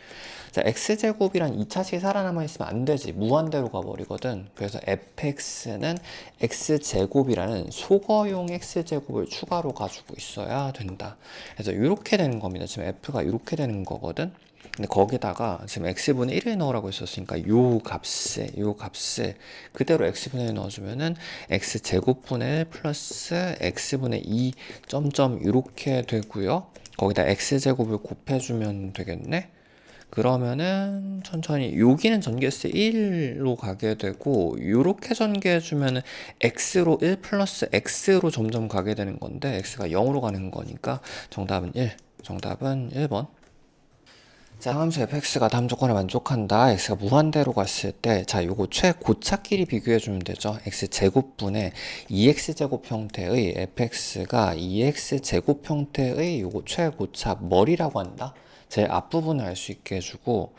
자 x제곱이란 2차식이 살아남아 있으면 안 되지. 무한대로 가버리거든. 그래서 fx는 x제곱이라는 소거용 x제곱을 추가로 가지고 있어야 된다. 그래서 이렇게 되는 겁니다. 지금 f가 이렇게 되는 거거든. 근데 거기다가 지금 x분의 1을 넣으라고 했었으니까 요 값에 그대로 x분의 1 넣어주면은 x제곱분의 1 플러스 x분의 2 점점 이렇게 되고요. 거기다 x제곱을 곱해주면 되겠네. 그러면은 천천히 여기는 전개수 1로 가게 되고 요렇게 전개해주면은 x로 1 플러스 x로 점점 가게 되는 건데 x가 0으로 가는 거니까 정답은 1. 정답은 1번. 자, 함수 fx가 다음 조건에 만족한다. x가 무한대로 갔을 때, 자, 요거 최고차끼리 비교해주면 되죠. x제곱분의 2x제곱 형태의 fx가 2x제곱 형태의 요거 최고차 머리라고 한다. 제일 앞부분을 알 수 있게 해주고,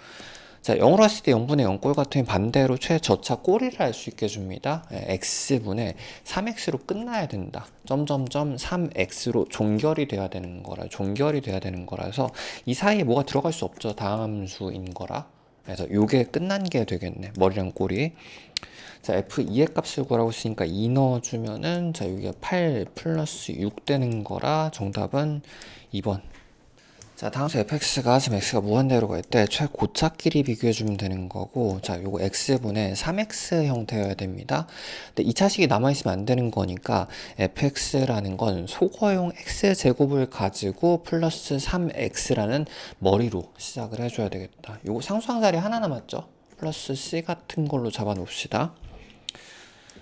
자, 0으로 했을 때 0분의 0꼴 같으면 반대로 최저차 꼬리를 알 수 있게 해줍니다. x분의 3x로 끝나야 된다. 점점점 3x로 종결이 돼야 되는 거라서 이 사이에 뭐가 들어갈 수 없죠. 다함수인 거라. 그래서 요게 끝난 게 되겠네. 머리랑 꼬리. 자, f2의 값을 구하라고 했으니까 2 넣어주면은 자, 여기가 8 플러스 6 되는 거라 정답은 2번. 자, 다음서 fx가 지금 x가 무한대로 갈 때 최고차끼리 비교해주면 되는 거고, 자, 요거 x분의 3x 형태여야 됩니다. 근데 2차식이 남아있으면 안 되는 거니까 fx라는 건 소거용 x제곱을 가지고 플러스 3x라는 머리로 시작을 해줘야 되겠다. 요거 상수항 자리 하나 남았죠? 플러스 c 같은 걸로 잡아 놓읍시다.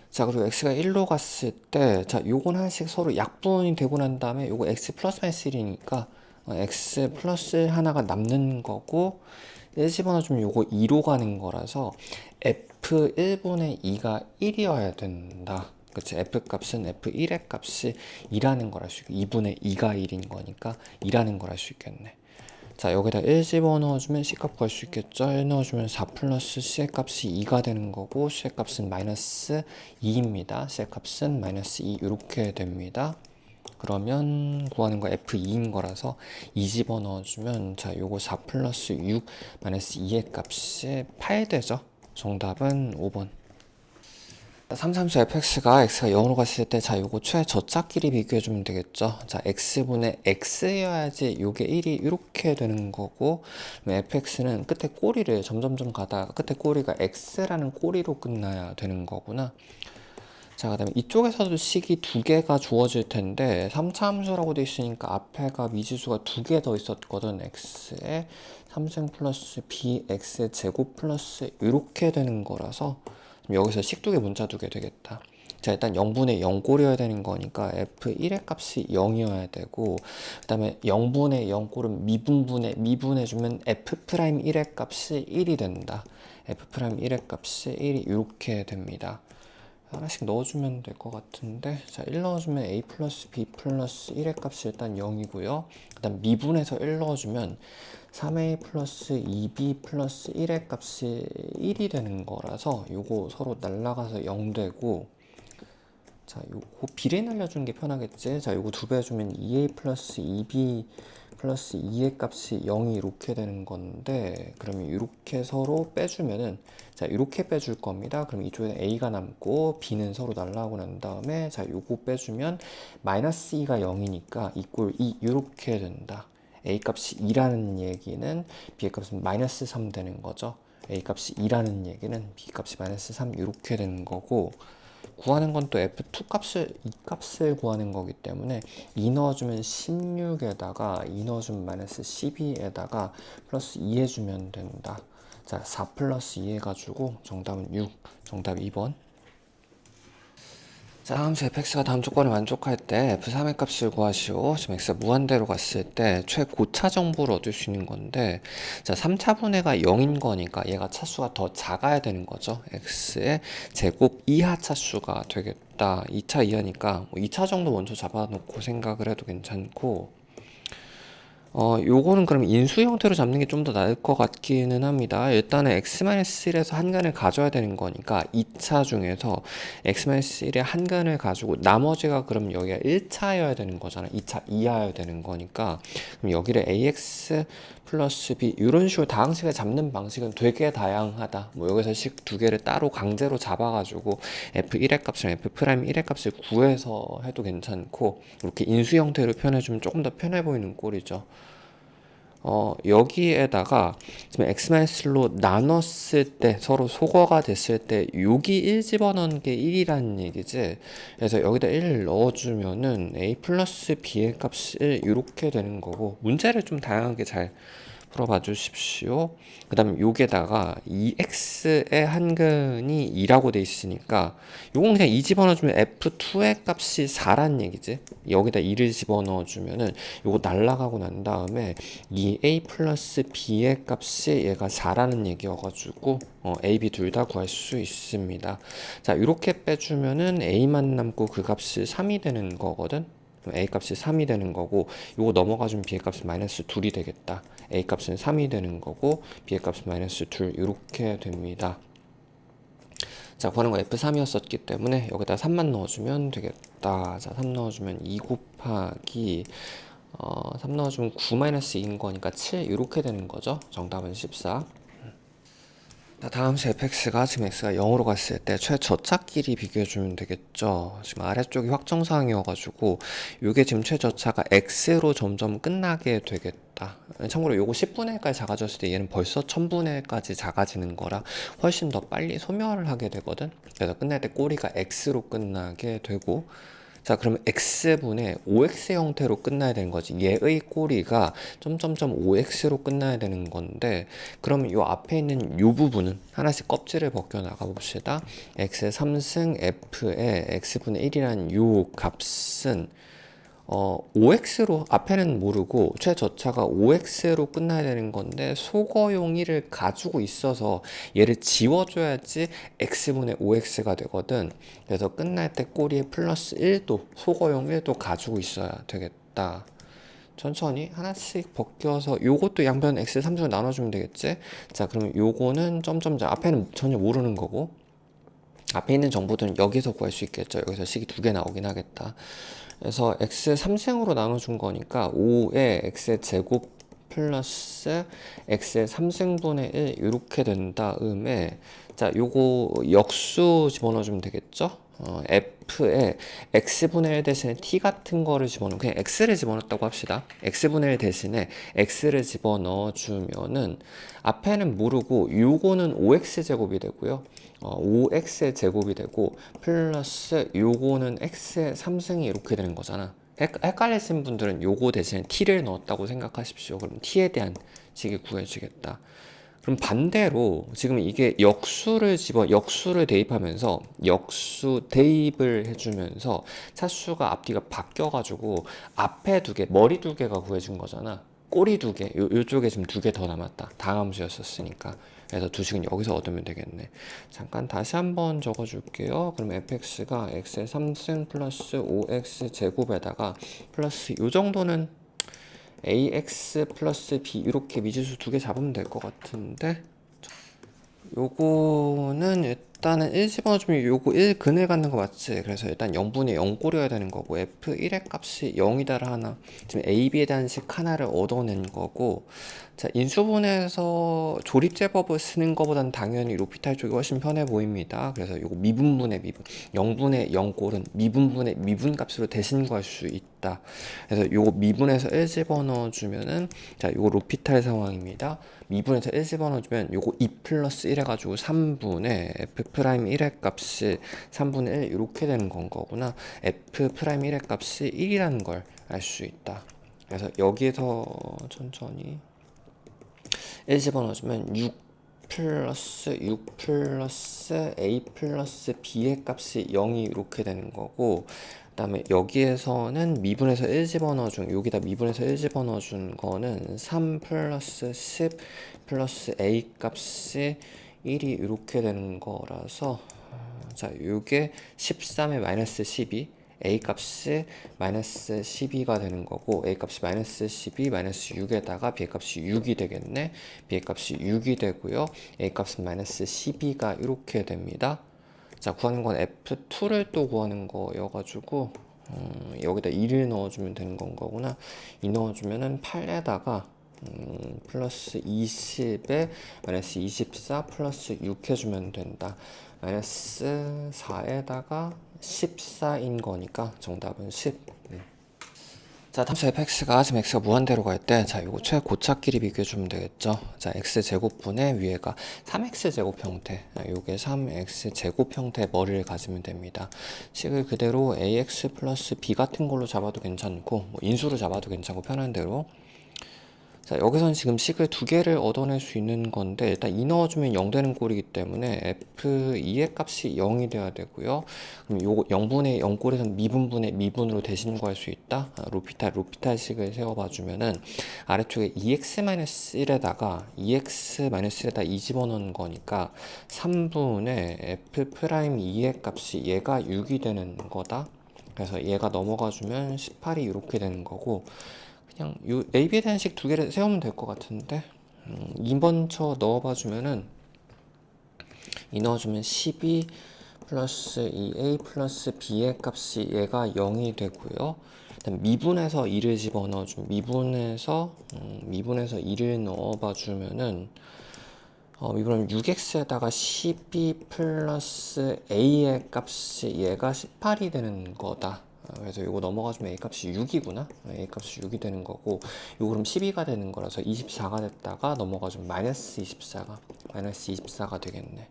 자, 그리고 x가 1로 갔을 때, 자, 요건 하나씩 서로 약분이 되고 난 다음에 요거 x 플러스 마이너스 1이니까 x 플러스 1 하나가 남는 거고, 1 집어넣어주면 요거 2로 가는 거라서 f1분의 2가 1이어야 된다. 그치? f 값은 f1의 값이 2라는 걸 알 수 있고 2분의 2가 1인 거니까 2라는 걸 알 수 있겠네. 자, 여기다 1 집어넣어주면 c값 구할 수 있겠죠. 1 넣어주면 4 플러스 c의 값이 2가 되는 거고 c의 값은 마이너스 2입니다. c의 값은 마이너스 2 이렇게 됩니다. 그러면 구하는 거 f2인 거라서 2 집어넣어주면 자, 요거 4 플러스 6 마이너스 2의 값이 8 되죠. 정답은 5번. 3삼수 fx가 x가 0으로 갔을 때, 자, 요거 최저차끼리 비교해주면 되겠죠. 자, x분의 x여야지 요게 1이 이렇게 되는 거고, fx는 끝에 꼬리를 점점점 가다가 끝에 꼬리가 x라는 꼬리로 끝나야 되는 거구나. 자, 그 다음에 이쪽에서도 식이 두 개가 주어질 텐데 3차 함수라고 돼 있으니까 앞에가 미지수가 두 개 더 있었거든. x에 3승 플러스 bx 제곱 플러스 이렇게 되는 거라서 여기서 식 두 개 문자 두 개 되겠다. 자, 일단 0분의 0 꼴이어야 되는 거니까 f1의 값이 0이어야 되고, 그 다음에 0분의 0 꼴은 미분해주면 f'1의 값이 1이 된다. f'1의 값이 1이 이렇게 됩니다. 하나씩 넣어주면 될 것 같은데, 자, 1 넣어주면 a 플러스 b 플러스 1의 값이 일단 0이고요. 그 다음 미분해서 1 넣어주면 3a 플러스 2b 플러스 1의 값이 1이 되는 거라서 요거 서로 날라가서 0 되고, 자, 요거 비례 날려주는 게 편하겠지. 자, 요거 2배 해주면 2a 플러스 2b 플러스 2의 값이 0이 이렇게 되는 건데, 그러면 이렇게 서로 빼주면은, 자, 이렇게 빼줄 겁니다. 그럼 이쪽에는 a가 남고 b는 서로 날라가고 난 다음에, 자, 요거 빼주면 마이너스 2가 0이니까 이꼴 2 이렇게 된다. a 값이 2라는 얘기는 b의 값은 마이너스 3 되는 거죠. a 값이 2라는 얘기는 b 값이 마이너스 3 이렇게 되는 거고, 구하는 건 또 f2 값을, 이 값을 구하는 거기 때문에 2 넣어주면 16에다가 2 넣어주면 마이너스 12에다가 플러스 2 해주면 된다. 자, 4 플러스 2 해가지고 정답은 6. 정답 2번. 자, 다음수 fx가 다음 조건을 만족할 때 f3의 값을 구하시오. 지금 x가 무한대로 갔을 때 최고차 정보를 얻을 수 있는 건데, 자, 3차 분해가 0인 거니까 얘가 차수가 더 작아야 되는 거죠. x의 제곱 이하 차수가 되겠다. 2차 이하니까 뭐 2차 정도 먼저 잡아놓고 생각을 해도 괜찮고, 요거는 그럼 인수 형태로 잡는 게 좀 더 나을 것 같기는 합니다. 일단은 x-1에서 한근을 가져야 되는 거니까 2차 중에서 x-1의 한근을 가지고 나머지가 그럼 여기가 1차여야 되는 거잖아. 2차 이하여야 되는 거니까 그럼 여기를 ax 플러스 b 이런 식으로 다항식을 잡는 방식은 되게 다양하다. 뭐 여기서 식 두 개를 따로 강제로 잡아가지고 f1의 값이랑 f'1의 값을 구해서 해도 괜찮고, 이렇게 인수 형태로 표현해주면 조금 더 편해 보이는 꼴이죠. 여기에다가 지금 x-로 나눴을 때 서로 소거가 됐을 때 여기 1 집어넣은 게 1이라는 얘기지. 그래서 여기다 1을 넣어주면은 a 플러스 b의 값이 1 이렇게 되는 거고, 문제를 좀 다양하게 잘 풀어봐 주십시오. 그 다음에 여기에다가 2x의 한근이 2라고 돼 있으니까 요건 그냥 2 집어넣어주면 f2의 값이 4란 얘기지. 여기다 2를 집어넣어주면은 요거 날라가고 난 다음에 2a 플러스 b의 값이 얘가 4라는 얘기여가지고 a, b 둘 다 구할 수 있습니다. 자, 이렇게 빼주면은 a만 남고 그 값이 3이 되는 거거든. a 값이 3이 되는 거고, 요거 넘어가주면 b의 값이 마이너스 2이 되겠다. a 값은 3이 되는 거고 b의 값은 마이너스 2 이렇게 됩니다. 자, 구하는 거 f3이었었기 때문에 여기다 3만 넣어주면 되겠다. 자, 3 넣어주면 2 곱하기 3 넣어주면 9 마이너스 2인 거니까 7 이렇게 되는 거죠. 정답은 14. 다음수 fx가 지금 x가 0으로 갔을 때 최저차끼리 비교해주면 되겠죠. 지금 아래쪽이 확정사항이어가지고 요게 지금 최저차가 x로 점점 끝나게 되겠다. 참고로 요거 10분의 1까지 작아졌을 때 얘는 벌써 1000분의 1까지 작아지는 거라 훨씬 더 빨리 소멸을 하게 되거든. 그래서 끝날 때 꼬리가 x로 끝나게 되고, 자, 그러면 x분의 5x 형태로 끝나야 되는 거지. 얘의 꼬리가 점점점 5x로 끝나야 되는 건데, 그러면 이 앞에 있는 이 부분은 하나씩 껍질을 벗겨 나가 봅시다. x의 3승 f의 x분의 1이라는 이 값은 5x로, 앞에는 모르고 최저차가 5x로 끝나야 되는 건데 소거용 1을 가지고 있어서 얘를 지워줘야지 x분의 5x가 되거든. 그래서 끝날 때 꼬리에 플러스 1도, 소거용 1도 가지고 있어야 되겠다. 천천히 하나씩 벗겨서 요것도 양변 x 3승을 나눠주면 되겠지. 자, 그러면 요거는 점점점, 앞에는 전혀 모르는 거고 앞에 있는 정보들은 여기서 구할 수 있겠죠. 여기서 식이 2개 나오긴 하겠다. 그래서 x 3승으로 나눠준 거니까 5의 x의 제곱 플러스 x의 3승분의 1 이렇게 된 다음에, 자, 요거 역수 집어넣어주면 되겠죠. f에 x분의 1 대신에 t 같은 거를 집어넣으면, 그냥 x를 집어넣었다고 합시다. x분의 1 대신에 x를 집어넣어주면은 앞에는 모르고 요거는 5x 제곱이 되고요. 5x의 제곱이 되고 플러스 요거는 x의 3승이 이렇게 되는 거잖아. 헷갈리신 분들은 요거 대신에 t를 넣었다고 생각하십시오. 그럼 t에 대한 식이 구해지겠다. 그럼 반대로 지금 이게 역수를 대입하면서 역수 대입을 해주면서 차수가 앞뒤가 바뀌어가지고 앞에 2개, 머리 2개가 구해준 거잖아. 꼬리 2개, 요쪽에 지금 2개 더 남았다. 다함수였었으니까. 그래서 두 식은 여기서 얻으면 되겠네. 잠깐 다시 한번 적어줄게요. 그럼 fx가 x의 3승 플러스 5x 제곱에다가 플러스 요 정도는 ax 플러스 b 이렇게 미지수 두 개 잡으면 될 것 같은데, 요거는 일단은 1 집어넣어주면 요거 1 근을 갖는 거 맞지? 그래서 일단 0분의 0 꼬려야 되는 거고, f1의 값이 0이다를 하나, 지금 a, b에 대한 식 하나를 얻어낸 거고, 자, 인수분해에서 조립제법을 쓰는 것보다는 당연히 로피탈 쪽이 훨씬 편해 보입니다. 그래서 요거 미분분의 미분, 0분의 0 꼴은 미분분의 미분 값으로 대신 구할 수 있다. 그래서 요거 미분에서 1 집어넣어주면은, 자, 요거 로피탈 상황입니다. 미분에서 1 집어넣어주면 요거 2 플러스 1 해가지고 3분의 f'1의 값이 3분의 1 이렇게 되는 건 거구나. f'1의 값이 1이라는 걸 알 수 있다. 그래서 여기에서 천천히 1 집어넣어주면 6 플러스 a 플러스 b의 값이 0이 이렇게 되는 거고, 그 다음에 여기에서는 미분에서 1 집어넣어준, 여기다 미분에서 1 집어넣어준 거는 3 플러스 10 플러스 a 값이 1이 이렇게 되는 거라서, 자, 요게 13의 마이너스 12, a 값이 마이너스 12가 되는 거고, a 값이 마이너스 12 마이너스 6에다가 b 값이 6이 되겠네. b 값이 6이 되고요, a 값은 마이너스 12가 이렇게 됩니다. 자, 구하는 건 f2를 또 구하는 거여가지고 여기다 2를 넣어주면 되는 건 거구나. 2 넣어주면은 8에다가 플러스 20에 마이너스 24 플러스 6 해주면 된다. 마이너스 4에다가 14인 거니까 정답은 10. 자, 탐수 fx가 지금 x가 무한대로 갈 때, 자, 요거 최고차끼리 비교해주면 되겠죠. 자, x제곱분의 위에가 3x제곱 형태, 요게 3x제곱 형태의 머리를 가지면 됩니다. 식을 그대로 ax 플러스 b 같은 걸로 잡아도 괜찮고, 뭐 인수로 잡아도 괜찮고, 편한 대로. 자, 여기서는 지금 식을 두 개를 얻어낼 수 있는 건데, 일단 2 넣어주면 0 되는 꼴이기 때문에 f2의 값이 0이 돼야 되고요. 그럼 요거 0분의 0 꼴에서는 미분분의 미분으로 대신 구할 수 있다. 로피탈식을 세워봐주면은 아래쪽에 2x-1에다가 2x-1에다 2 집어넣는 거니까 3분의 f'2의 값이 얘가 6이 되는 거다. 그래서 얘가 넘어가주면 18이 이렇게 되는 거고, 그냥 요 AB에 대한 식 두 개를 세우면 될 것 같은데, 2번 쳐 넣어봐주면은 2 넣어주면 12 플러스 2a 플러스 b의 값이 얘가 0이 되고요. 일단 미분에서 2를 집어넣어주면 미분에서 2를 넣어봐주면은 미분하면 6x에다가 12 플러스 a의 값이 얘가 18이 되는 거다. 그래서 이거 넘어가주면 a 값이 6이구나. a 값이 6이 되는 거고, 이거 그럼 12가 되는 거라서 24가 됐다가 넘어가주면 마이너스 24가 되겠네.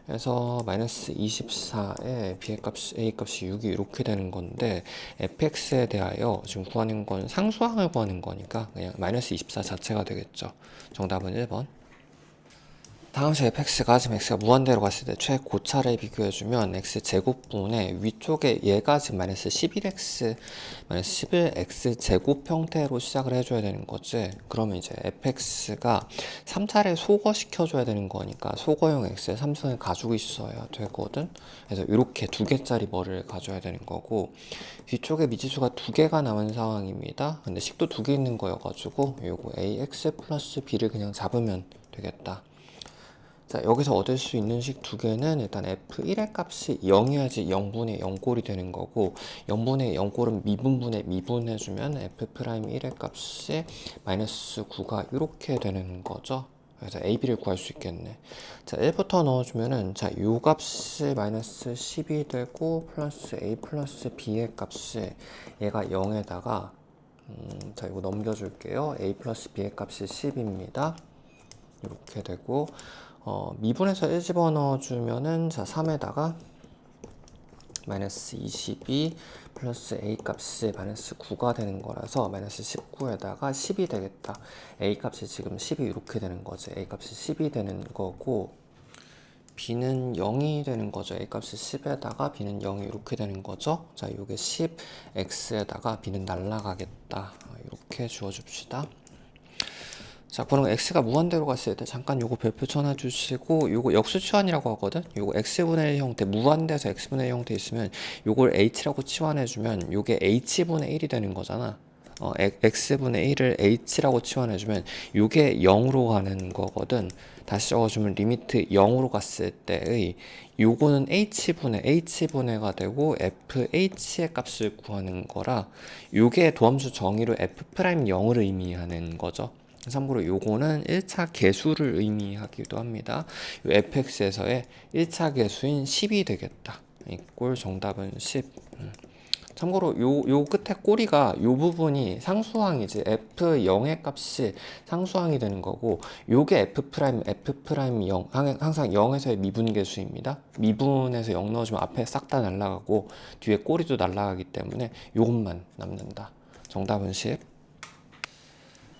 그래서 마이너스 24에 b 값이 a 값이 6이 이렇게 되는 건데, fx에 대하여 지금 구하는 건 상수항을 구하는 거니까 그냥 마이너스 24 자체가 되겠죠. 정답은 1번. 다음 수 fx가 지금 x가 무한대로 갔을 때 최고차를 비교해주면 x제곱분의 위쪽에 얘가 지금 마이너스 11x 마이너스 11x 제곱 형태로 시작을 해줘야 되는 거지. 그러면 이제 fx가 3차를 소거시켜줘야 되는 거니까 소거형 x의 3승을 가지고 있어야 되거든. 그래서 이렇게 두 개짜리 머리를 가져야 되는 거고, 뒤쪽에 미지수가 두 개가 남은 상황입니다. 근데 식도 두 개 있는 거여가지고 요거 ax 플러스 b를 그냥 잡으면 되겠다. 자, 여기서 얻을 수 있는 식 두 개는 일단 f1의 값이 0이어야지 0분의 0꼴이 되는 거고, 0분의 0꼴은 미분분의 미분해주면 f'1의 값이 마이너스 9가 이렇게 되는 거죠. 그래서 a, b를 구할 수 있겠네. 자, 1부터 넣어주면은, 자, 요 값이 마이너스 10이 되고, 플러스 a 플러스 b의 값이 얘가 0에다가, 자, 이거 넘겨줄게요. a 플러스 b의 값이 10입니다. 이렇게 되고, 미분에서 1 집어넣어주면은, 자, 3에다가 마이너스 22 플러스 a 값이 마이너스 9가 되는 거라서 마이너스 19에다가 10이 되겠다. a 값이 지금 10이 이렇게 되는 거지. a 값이 10이 되는 거고, b는 0이 되는 거죠. a 값이 10에다가 b는 0이 이렇게 되는 거죠. 자, 요게 10x에다가 b는 날라가겠다. 이렇게 주어줍시다. 자, 그럼 x가 무한대로 갔을 때 잠깐 요거 별표 쳐놔주시고, 요거 역수치환이라고 하거든. 요거 x분의 1 형태, 무한대에서 x분의 1 형태 있으면 요걸 h라고 치환해주면 요게 h분의 1이 되는 거잖아. x분의 1을 h라고 치환해주면 요게 0으로 가는 거거든. 다시 적어주면 리미트 0으로 갔을 때의 요거는 h분의가 되고 fh의 값을 구하는 거라, 요게 도함수 정의로 f'0을 의미하는 거죠. 참고로 요거는 1차 계수를 의미하기도 합니다. 요 fx에서의 1차 계수인 10이 되겠다. 이꼴 정답은 10. 참고로 요 끝에 꼬리가 요 부분이 상수항이지, f0의 값이 상수항이 되는 거고, 요게 f'0 항상 0에서의 미분계수입니다. 미분에서 0 넣어주면 앞에 싹 다 날라가고 뒤에 꼬리도 날라가기 때문에 요것만 남는다. 정답은 10.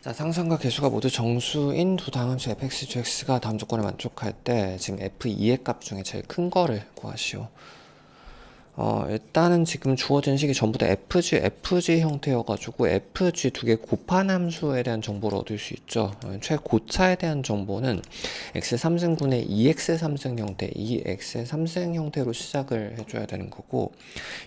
자, 상수항과 계수가 모두 정수인 두 다함수 fx, gx가 다음 조건에 만족할 때 지금 f2의 값 중에 제일 큰 거를 구하시오. 일단은 지금 주어진 식이 전부 다 FG 형태여가지고 FG 두 개 곱한 함수에 대한 정보를 얻을 수 있죠. 최고차에 대한 정보는 x3승분의 2x3승 형태, 2x3승 형태로 시작을 해줘야 되는 거고,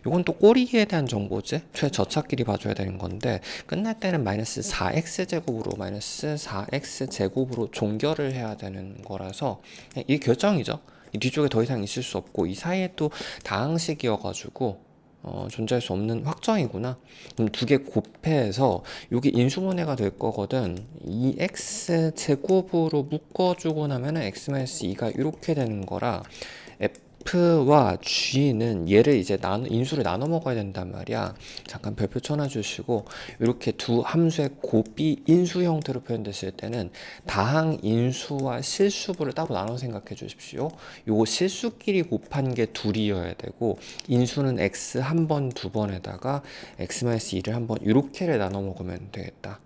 요건 또 꼬리에 대한 정보지. 최저차끼리 봐줘야 되는 건데, 끝날 때는 마이너스 4x제곱으로 마이너스 4x제곱으로 종결을 해야 되는 거라서 이게 결정이죠. 이 뒤쪽에 더 이상 있을 수 없고, 이 사이에 또 다항식이어가지고 존재할 수 없는 확정이구나. 그럼 두 개 곱해서 이게 인수분해가 될 거거든. 2x 제곱으로 묶어주고 나면은 x-2가 이렇게 되는 거라, F와 G는 얘를 이제 인수를 나눠 먹어야 된단 말이야. 잠깐 별표 쳐놔주시고, 이렇게 두 함수의 곱이 인수 형태로 표현됐을 때는 다항 인수와 실수부를 따로 나눠 생각해 주십시오. 요거 실수끼리 곱한 게 둘이어야 되고, 인수는 x 한 번, 두 번에다가 x-2를 한 번, 이렇게를 나눠 먹으면 되겠다.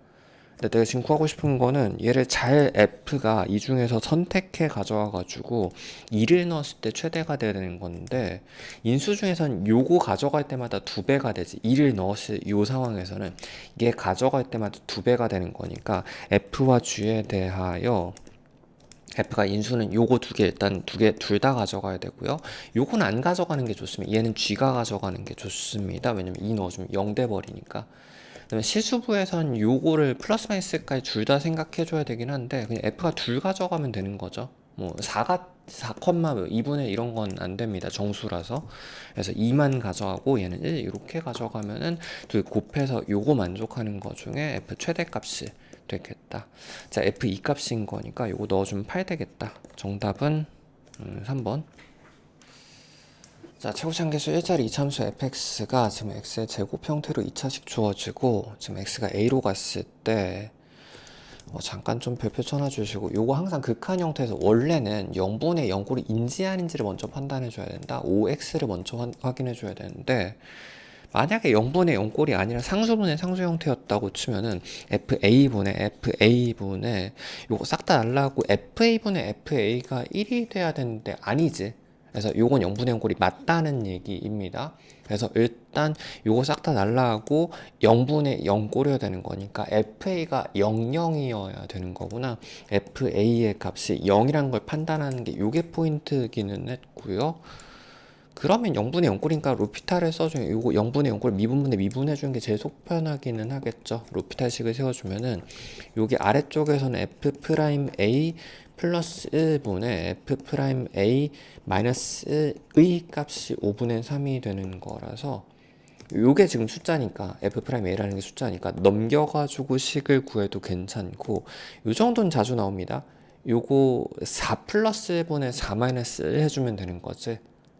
근데 내가 지금 구하고 싶은 거는 얘를 잘 f가 이 중에서 선택해 가져와가지고 2를 넣었을 때 최대가 돼야 되는 건데, 인수 중에선 요거 가져갈 때마다 2배가 되지. 2를 넣었을 요 상황에서는 얘 가져갈 때마다 2배가 되는 거니까 f와 g에 대하여 f가 인수는 요거 두 개, 일단 두 개 둘 다 가져가야 되고요. 요건 안 가져가는 게 좋습니다. 얘는 g가 가져가는 게 좋습니다. 왜냐면 2 넣어주면 0 돼버리니까. 그다음에 실수부에선 요거를 플러스 마이너스까지 둘 다 생각해 줘야 되긴 한데, 그냥 f가 둘 가져가면 되는 거죠. 뭐 4,2분의 이런 건 안 됩니다. 정수라서. 그래서 2만 가져가고 얘는 1 이렇게 가져가면은 둘 곱해서 요거 만족하는 거 중에 f 최대 값이 되겠다. 자, f2 값인 거니까 요거 넣어주면 8 되겠다. 정답은 3번. 자, 최고차함계수 1자리 이차함수 fx가 지금 x의 제곱 형태로 2차씩 주어지고, 지금 x가 a로 갔을 때 잠깐 좀 별표 쳐놔주시고, 요거 항상 극한 형태에서 원래는 0분의 0꼴이 인지 아닌지를 먼저 판단해 줘야 된다. 5x를 먼저 확인해 줘야 되는데, 만약에 0분의 0꼴이 아니라 상수분의 상수 형태였다고 치면은 FA분의 요거 싹 다 날라가고 FA분의 FA가 1이 돼야 되는데 아니지. 그래서 요건 0분의 0꼴이 맞다는 얘기입니다. 그래서 일단 요거 싹 다 날라가고 0분의 0꼴이어야 되는 거니까 FA가 00이어야 되는 거구나. FA의 값이 0이라는 걸 판단하는 게 요게 포인트기는 했고요. 그러면 0분의 0꼴이니까 로피탈을 써주면 요거 0분의 0꼴 미분해주는 게 제일 속 편하기는 하겠죠. 로피탈식을 세워주면은 요게 아래쪽에서는 F'A 플러스 1분의 F'A 마이너스 1의 값이 5분의 3이 되는 거라서, 요게 지금 숫자니까 F'A라는 게 숫자니까 넘겨가지고 식을 구해도 괜찮고, 요 정도는 자주 나옵니다. 요거 4 플러스 1분의 4 마이너스 1 해주면 되는 거지.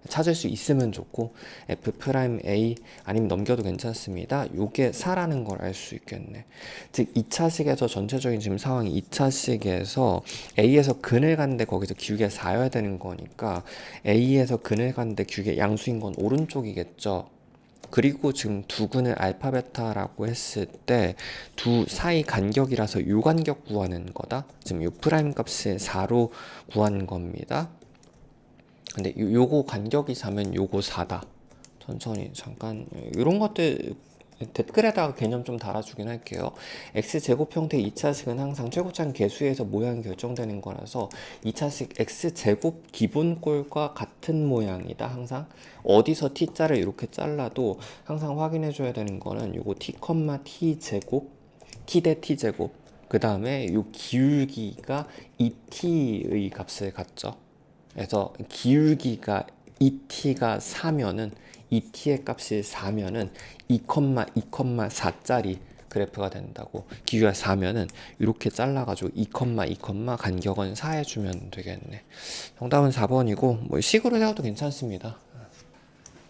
찾을 수 있으면 좋고, F'A 아니면 넘겨도 괜찮습니다. 요게 4라는 걸 알 수 있겠네. 즉 2차식에서 전체적인 지금 상황이 2차식에서 A에서 근을 갔는데 거기서 기울기가 4여야 되는 거니까 A에서 근을 갔는데 기울기가 양수인 건 오른쪽이겠죠. 그리고 지금 두 근을 알파 베타라고 했을 때 두 사이 간격이라서 요 간격 구하는 거다. 지금 요 프라임 값을 4로 구한 겁니다. 근데 요거 간격이 4면 요거 4다. 천천히 잠깐 이런 것들 댓글에다가 개념 좀 달아주긴 할게요. x제곱 형태의 2차식은 항상 최고차항 개수에서 모양이 결정되는 거라서 2차식 x제곱 기본꼴과 같은 모양이다. 항상 어디서 t자를 이렇게 잘라도 항상 확인해 줘야 되는 거는 요거 t, t 제곱 t 대 t 제곱 그 다음에 요 기울기가 2t의 값을 갖죠. 그래서 기울기가 2t가 4면은 2t의 값이 4면은 2,2,4짜리 그래프가 된다고. 기울기가 4면은 이렇게 잘라가지고 2, 2, 간격은 4 해주면 되겠네. 정답은 4번이고 뭐 식으로 세워도 괜찮습니다.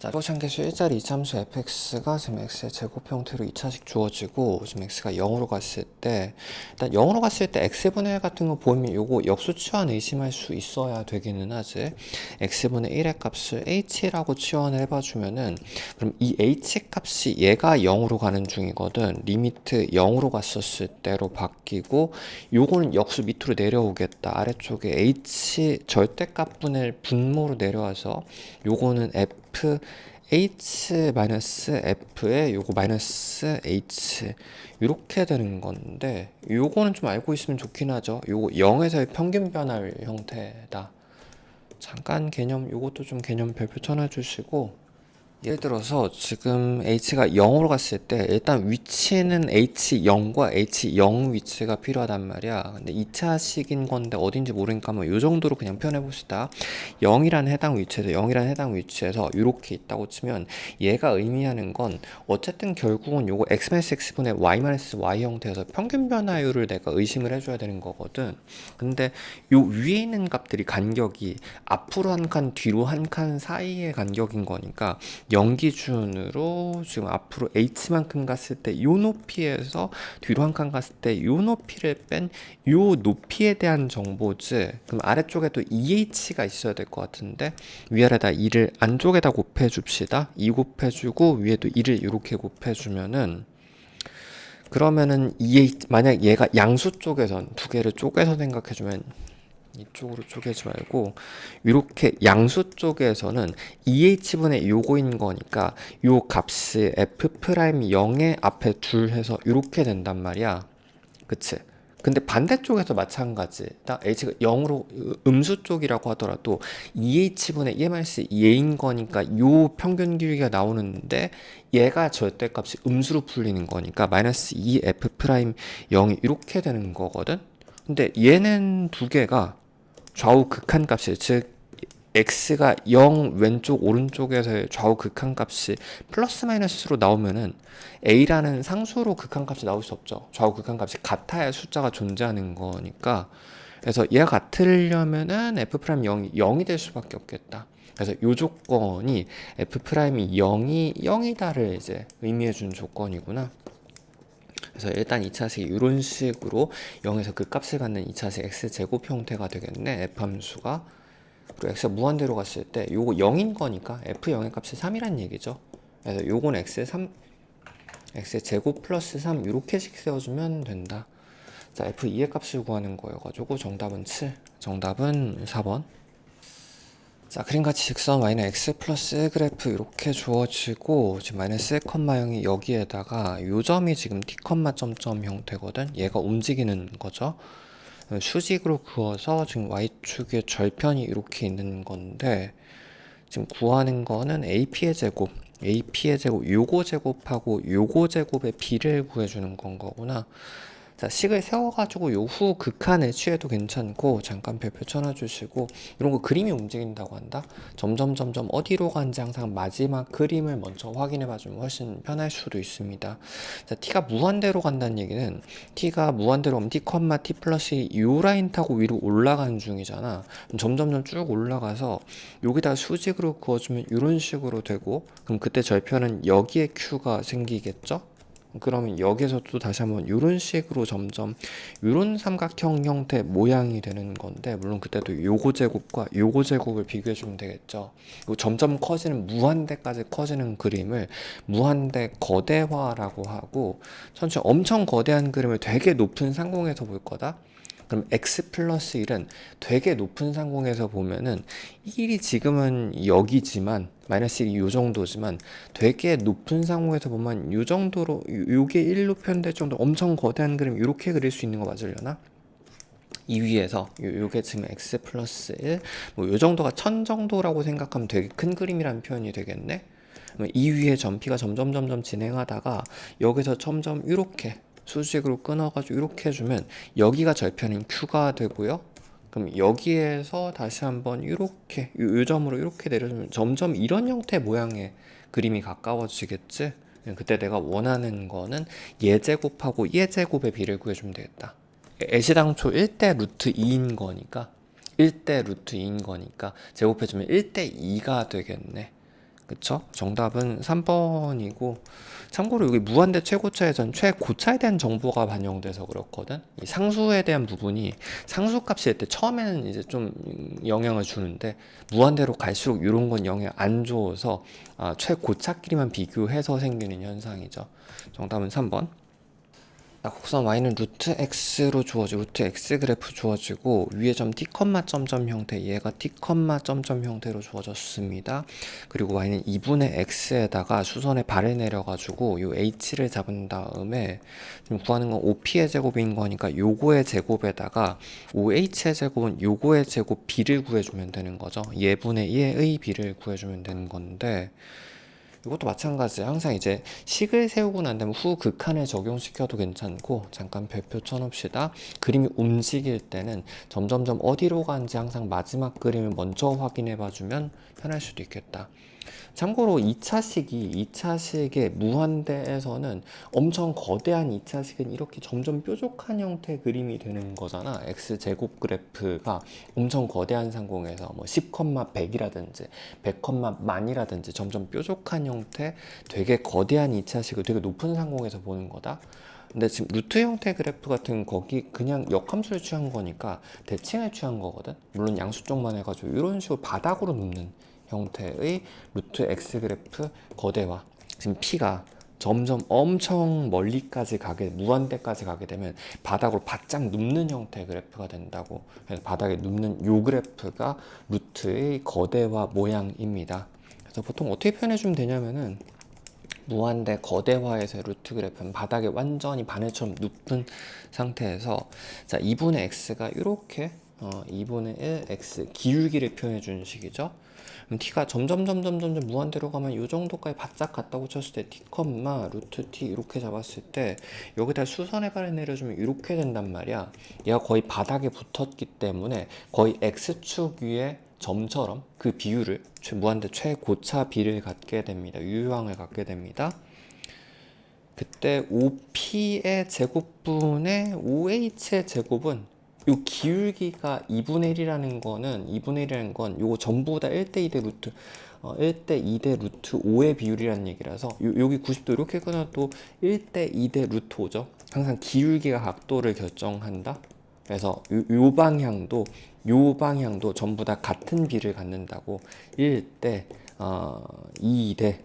자, 최고차항계수 1자리 이참수 fx가 지금 x의 제곱 형태로 2차식 주어지고 지금 x가 0으로 갔을 때 일단 0으로 갔을 때 x분의 1 같은 거 보면 요거 역수치환 의심할 수 있어야 되기는 하지. x분의 1의 값을 h라고 치환을 해봐주면은 그럼 이 h 값이 얘가 0으로 가는 중이거든. 리미트 0으로 갔었을 때로 바뀌고 요거는 역수 밑으로 내려오겠다. 아래쪽에 h 절대값분의 분모로 내려와서 요거는 f h-f에 요거 마이너스 h 이렇게 되는 건데 요거는 좀 알고 있으면 좋긴 하죠. 요거 0에서의 평균 변화율 형태다. 잠깐 개념 요것도 좀 개념 별표 쳐놔주시고 예를 들어서 지금 h가 0으로 갔을 때 일단 위치는 h0과 h0 위치가 필요하단 말이야. 근데 2차식인 건데 어딘지 모르니까 뭐 요 정도로 그냥 표현해 봅시다. 0이라는 해당 위치에서 이렇게 있다고 치면 얘가 의미하는 건 어쨌든 결국은 요거 x-x분의 y-y 형태에서 평균 변화율을 내가 의심을 해줘야 되는 거거든. 근데 요 위에 있는 값들이 간격이 앞으로 한 칸 뒤로 한 칸 사이의 간격인 거니까 0 기준으로 지금 앞으로 h만큼 갔을 때 요 높이에서 뒤로 한 칸 갔을 때 요 높이를 뺀 요 높이에 대한 정보지. 그럼 아래쪽에도 2h가 있어야 될 것 같은데 위아래다 2를 안쪽에다 곱해 줍시다. 2 곱해주고 위에도 2를 이렇게 곱해주면은 그러면은 2h 만약 얘가 양수 쪽에선 두 개를 쪼개서 생각해주면 이쪽으로 쪼개지 말고 이렇게 양수 쪽에서는 2h분의 요거인 거니까 요 값이 f'0의 앞에 둘 해서 이렇게 된단 말이야. 그치? 근데 반대쪽에서 마찬가지. 딱 h가 0으로 음수 쪽이라고 하더라도 2h분의 1-2a인 거니까 요 평균 기울기가 나오는데 얘가 절대값이 음수로 풀리는 거니까 마이너스 2f'0이 이렇게 되는 거거든. 근데 얘는 두 개가 좌우 극한값이 즉 x가 0 왼쪽 오른쪽에서의 좌우 극한값이 플러스 마이너스로 나오면은 a라는 상수로 극한값이 나올 수 없죠. 좌우 극한값이 같아야 숫자가 존재하는 거니까. 그래서 얘가 같으려면은 f'0이 0이 될 수밖에 없겠다. 그래서 이 조건이 f'이 0이 0이다를 이제 의미해 준 조건이구나. 그래서 일단 2차식이 이런 식으로 0에서 그 값을 갖는 2차식 x제곱 형태가 되겠네. f함수가. 그리고 x가 무한대로 갔을 때 요거 0인 거니까 f0의 값이 3이란 얘기죠. 그래서 요건 x제곱 플러스 3 이렇게씩 세워주면 된다. 자, f2의 값을 구하는 거여가지고 정답은 7. 정답은 4번. 자, 그림같이 직선 y는 x 플러스 1 그래프 이렇게 주어지고 지금 마이너스 1,0이 여기에다가 요 점이 지금 t, 점점 형태거든. 얘가 움직이는 거죠. 수직으로 그어서 지금 y축의 절편이 이렇게 있는 건데 지금 구하는 거는 ap의 제곱 요거 제곱하고 요거 제곱의 비를 구해주는 건 거구나. 자, 식을 세워가지고 요 후 극한을 취해도 괜찮고 잠깐 별표 쳐놔주시고 이런 거 그림이 움직인다고 한다. 점점 어디로 가는지 항상 마지막 그림을 먼저 확인해봐주면 훨씬 편할 수도 있습니다. 자, t가 무한대로 간다는 얘기는 t가 무한대로 오면 t, t 플러스 요 라인 타고 위로 올라가는 중이잖아. 점점 쭉 올라가서 여기다 수직으로 그어주면 이런 식으로 되고 그럼 그때 절편은 여기에 q가 생기겠죠? 그러면 여기서 또 다시 한번 이런 식으로 점점 이런 삼각형 형태 모양이 되는 건데 물론 그때도 요거 제곱과 요거 제곱을 비교해 주면 되겠죠. 점점 커지는 무한대까지 커지는 그림을 무한대 거대화라고 하고 천천히 엄청 거대한 그림을 되게 높은 상공에서 볼 거다. 그럼 x 플러스 1은 되게 높은 상공에서 보면은 1이 지금은 여기지만 마이너스 1이 요 정도지만 되게 높은 상공에서 보면 요 정도로 요게 1로 표현될 정도 엄청 거대한 그림 이렇게 그릴 수 있는 거 맞으려나? 이 위에서 요게 지금 x 플러스 1 뭐 요 정도가 1000 정도라고 생각하면 되게 큰 그림이라는 표현이 되겠네. 이 위에 점피가 점점 진행하다가 여기서 점점 이렇게 수직으로 끊어가지고 이렇게 해주면 여기가 절편인 Q가 되고요. 그럼 여기에서 다시 한번 이렇게 요 점으로 이렇게 내려주면 점점 이런 형태 모양의 그림이 가까워지겠지. 그때 내가 원하는 거는 예제곱하고 예제곱의 비를 구해주면 되겠다. 애시당초 1대 루트 2인 거니까 1대 루트 2인 거니까 제곱해주면 1대 2가 되겠네. 그쵸? 정답은 3번이고 참고로 여기 무한대 최고차에선 최고차에 대한 정보가 반영돼서 그렇거든. 이 상수에 대한 부분이 상수값일 때 처음에는 이제 좀 영향을 주는데 무한대로 갈수록 이런 건 영향 안 줘서 최고차끼리만 비교해서 생기는 현상이죠. 정답은 3번. 곡선 y는 루트 x로 주어지고 루트 x 그래프 주어지고 위에 점 t, 점점 형태 얘가 t, 점점 형태로 주어졌습니다. 그리고 y는 2분의 x에다가 수선에 발을 내려가지고 요 h를 잡은 다음에 지금 구하는 건 op의 제곱인 거니까 요거의 제곱에다가 5h의 제곱은 요거의 제곱 b를 구해주면 되는 거죠. 예분의 1의 b를 구해주면 되는 건데 이것도 마찬가지예요. 항상 이제 식을 세우고 난 다음에 후 극한에 적용시켜도 괜찮고 잠깐 별표 쳐놓읍시다. 그림이 움직일 때는 점점점 어디로 가는지 항상 마지막 그림을 먼저 확인해 봐주면 편할 수도 있겠다. 참고로 2차식의 무한대에서는 엄청 거대한 2차식은 이렇게 점점 뾰족한 형태의 그림이 되는 거잖아. x제곱 그래프가 엄청 거대한 상공에서 뭐 10,100이라든지 100,10,000이라든지 점점 뾰족한 형태 되게 거대한 2차식을 되게 높은 상공에서 보는 거다. 근데 지금 루트 형태 그래프 같은 거기 그냥 역함수를 취한 거니까 대칭을 취한 거거든. 물론 양수 쪽만 해가지고 이런 식으로 바닥으로 눕는 형태의 루트 x 그래프 거대화. 지금 p가 점점 엄청 멀리까지 가게 무한대까지 가게 되면 바닥으로 바짝 눕는 형태의 그래프가 된다고. 그래서 바닥에 눕는 요 그래프가 루트의 거대화 모양입니다. 그래서 보통 어떻게 표현해 주면 되냐면은 무한대 거대화에서의 루트 그래프는 바닥에 완전히 바늘처럼 눕은 상태에서 자 2분의 x가 이렇게 2분의 1 x 기울기를 표현해 주는 식이죠. 그럼 t가 점점 무한대로 가면 이 정도까지 바짝 갔다고 쳤을 때 t, 루트 t 이렇게 잡았을 때 여기다 수선의 발을 내려주면 이렇게 된단 말이야. 얘가 거의 바닥에 붙었기 때문에 거의 x축 위에 점처럼 그 비율을 무한대 최고차 비를 갖게 됩니다. 유효항을 갖게 됩니다. 그때 OP의 제곱분의 OH의 제곱은 요 기울기가 2분의 1이라는 거는 2분의 1이라는 건 요거 전부 다 1대 2대 루트 1대 2대 루트 5의 비율이라는 얘기라서 여기 90도 이렇게 끊어도 1대 2대 루트 5죠. 항상 기울기가 각도를 결정한다. 그래서 요 방향도 전부 다 같은 비를 갖는다고 1대 2대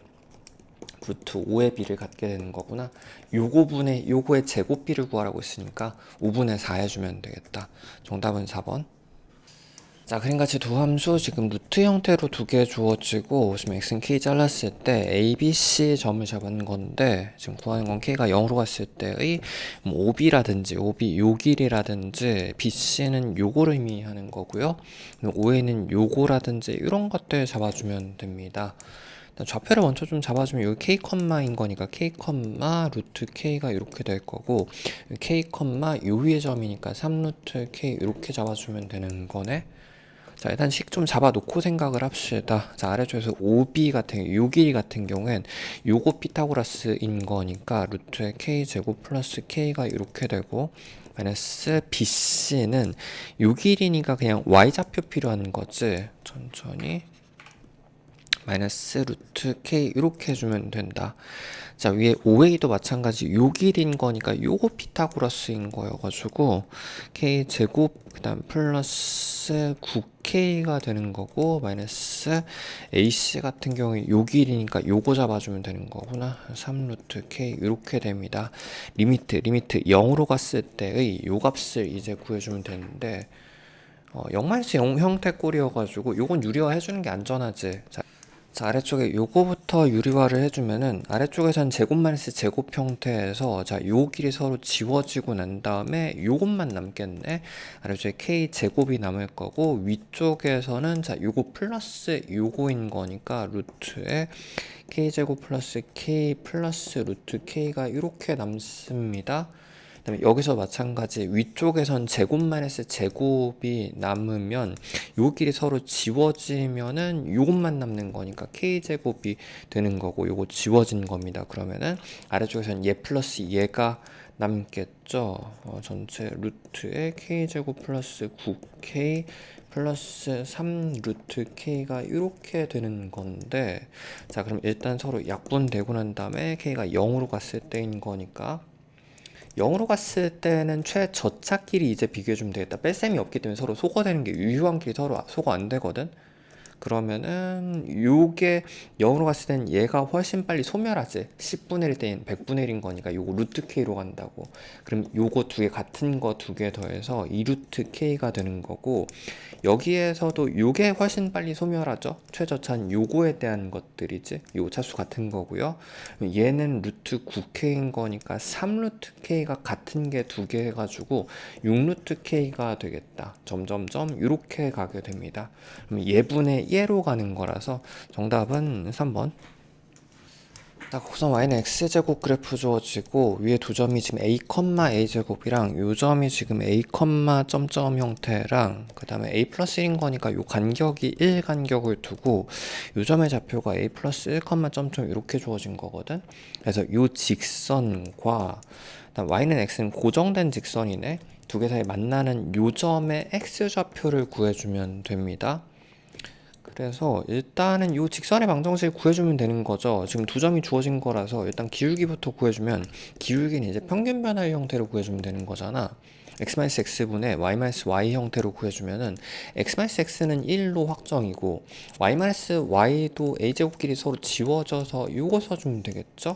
루트 5의 비를 갖게 되는 거구나. 요거의 제곱비를 구하라고 했으니까 5분의 4 해주면 되겠다. 정답은 4번. 자, 그림같이 두 함수 지금 루트 형태로 두 개 주어지고 지금 x는 k 잘랐을 때 a, b, c 점을 잡은 건데 지금 구하는 건 k가 0으로 갔을 때의 뭐 OB라든지 OB 요 길이라든지 BC는 요거를 의미하는 거고요. OA는 요거라든지 이런 것들 잡아주면 됩니다. 좌표를 먼저 좀 잡아주면 여기 k, 인 거니까 k, 루트 k가 이렇게 될 거고 k, 요 위의 점이니까 3루트 k 이렇게 잡아주면 되는 거네. 자, 일단 식 좀 잡아놓고 생각을 합시다. 자, 아래쪽에서 OB 같은, 요 길이 같은 경우엔 요거 피타고라스인 거니까 루트의 K제곱 플러스 K가 이렇게 되고 마이너스 BC는 요 길이니까 그냥 Y좌표 필요한 거지. 천천히 마이너스 루트 k 이렇게 해주면 된다. 자, 위에 5a도 마찬가지 요 길인 거니까 요거 피타고라스인 거여가지고 k 제곱 그다음 플러스 9k가 되는 거고 마이너스 ac 같은 경우에 요 길이니까 요거 잡아주면 되는 거구나. 3 루트 k 이렇게 됩니다. 리미트 0으로 갔을 때의 요 값을 이제 구해주면 되는데 0-0 형태 꼴이어가지고 요건 유리화 해주는 게 안전하지. 자, 아래쪽에 요거부터 유리화를 해주면은 아래쪽에선 제곱 마이너스 제곱 형태에서 자, 요 길이 서로 지워지고 난 다음에 요것만 남겠네. 아래쪽에 k 제곱이 남을 거고 위쪽에서는 자, 요거 플러스 요거인 거니까 루트에 k 제곱 플러스 k 플러스 루트 k가 이렇게 남습니다. 그다음에 여기서 마찬가지 위쪽에선 제곱 마이너스 제곱이 남으면 요 길이 서로 지워지면은 요것만 남는 거니까 k제곱이 되는 거고 요거 지워진 겁니다. 그러면은 아래쪽에선 얘 플러스 얘가 남겠죠. 전체 루트에 k제곱 플러스 9k 플러스 3 루트 k가 이렇게 되는 건데 자, 그럼 일단 서로 약분되고 난 다음에 k가 0으로 갔을 때인 거니까 0으로 갔을 때는 최저차끼리 이제 비교해주면 되겠다. 뺄셈이 없기 때문에 서로 소거되는 게 유효한 길이 서로 소거 안 되거든. 그러면은 요게 0으로 갔을 땐 얘가 훨씬 빨리 소멸하지. 10분의 1 때는 100분의 1인 거니까 요거 루트 k로 간다고. 그럼 요거 두 개 같은 거 두 개 더해서 2 루트 k가 되는 거고 여기에서도 요게 훨씬 빨리 소멸하죠. 최저차는 요거에 대한 것들이지. 요 차수 같은 거고요. 얘는 루트 9k인 거니까 3 루트 k가 같은 게 두 개 해가지고 6 루트 k가 되겠다. 점점점 이렇게 가게 됩니다. 그럼 예분의 예로 가는 거라서 정답은 3번. 자, 곡선 y는 x제곱 그래프 주어지고 위에 두 점이 지금 a, a제곱이랑 요 점이 지금 a, 점점 형태랑 그 다음에 a 플러스 1인 거니까 요 간격이 1 간격을 두고 요 점의 좌표가 a 플러스 1, 점점 이렇게 주어진 거거든. 그래서 요 직선과 그다음 y는 x는 고정된 직선이네. 두 개 사이 만나는 요 점의 x 좌표를 구해주면 됩니다. 그래서 일단은 이 직선의 방정식을 구해주면 되는 거죠. 지금 두 점이 주어진 거라서 일단 기울기부터 구해주면 기울기는 이제 평균 변화의 형태로 구해주면 되는 거잖아. x-x분의 y-y 형태로 구해주면은 x-x는 1로 확정이고 y-y도 a제곱끼리 서로 지워져서 이거 써주면 되겠죠?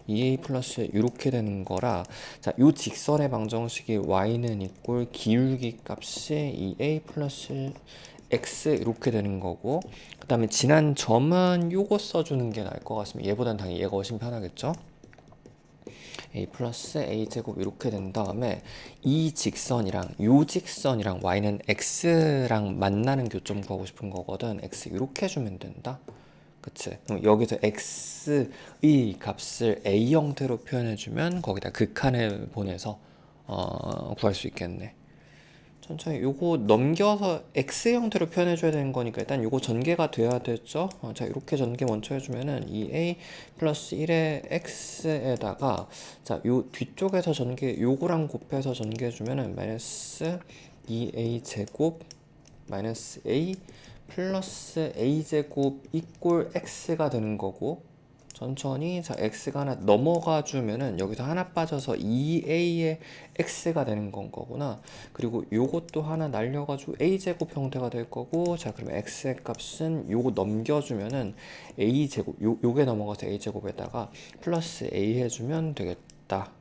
2a 플러스 이렇게 되는 거라 자, 요 직선의 방정식이 y는 이꼴 기울기 값이 2a 플러스 x 이렇게 되는 거고 그 다음에 지난 점은 요거 써주는 게 나을 것 같습니다. 얘보단 당연히 얘가 훨씬 편하겠죠. a 플러스 a제곱 이렇게 된 다음에 이 직선이랑 요 직선이랑 y는 x랑 만나는 교점 구하고 싶은 거거든. x 이렇게 해주면 된다. 그치? 그럼 여기서 x의 값을 a 형태로 표현해주면 거기다 극한을 보내서 구할 수 있겠네. 천천히 요거 넘겨서 x 형태로 표현해줘야 되는 거니까 일단 요거 전개가 돼야 되죠. 자, 이렇게 전개 먼저 해주면은 2a 플러스 1의 x에다가 자, 요 뒤쪽에서 전개 요거랑 곱해서 전개해주면은 마이너스 2a 제곱 마이너스 a 플러스 a 제곱 이꼴 x가 되는 거고 천천히 자 x가 하나 넘어가 주면은 여기서 하나 빠져서 2a의 x가 되는 건 거구나. 그리고 요것도 하나 날려가지고 a제곱 형태가 될 거고 자, 그러면 x의 값은 요거 넘겨주면은 a제곱 요게 넘어가서 a제곱에다가 플러스 a 해주면 되겠다.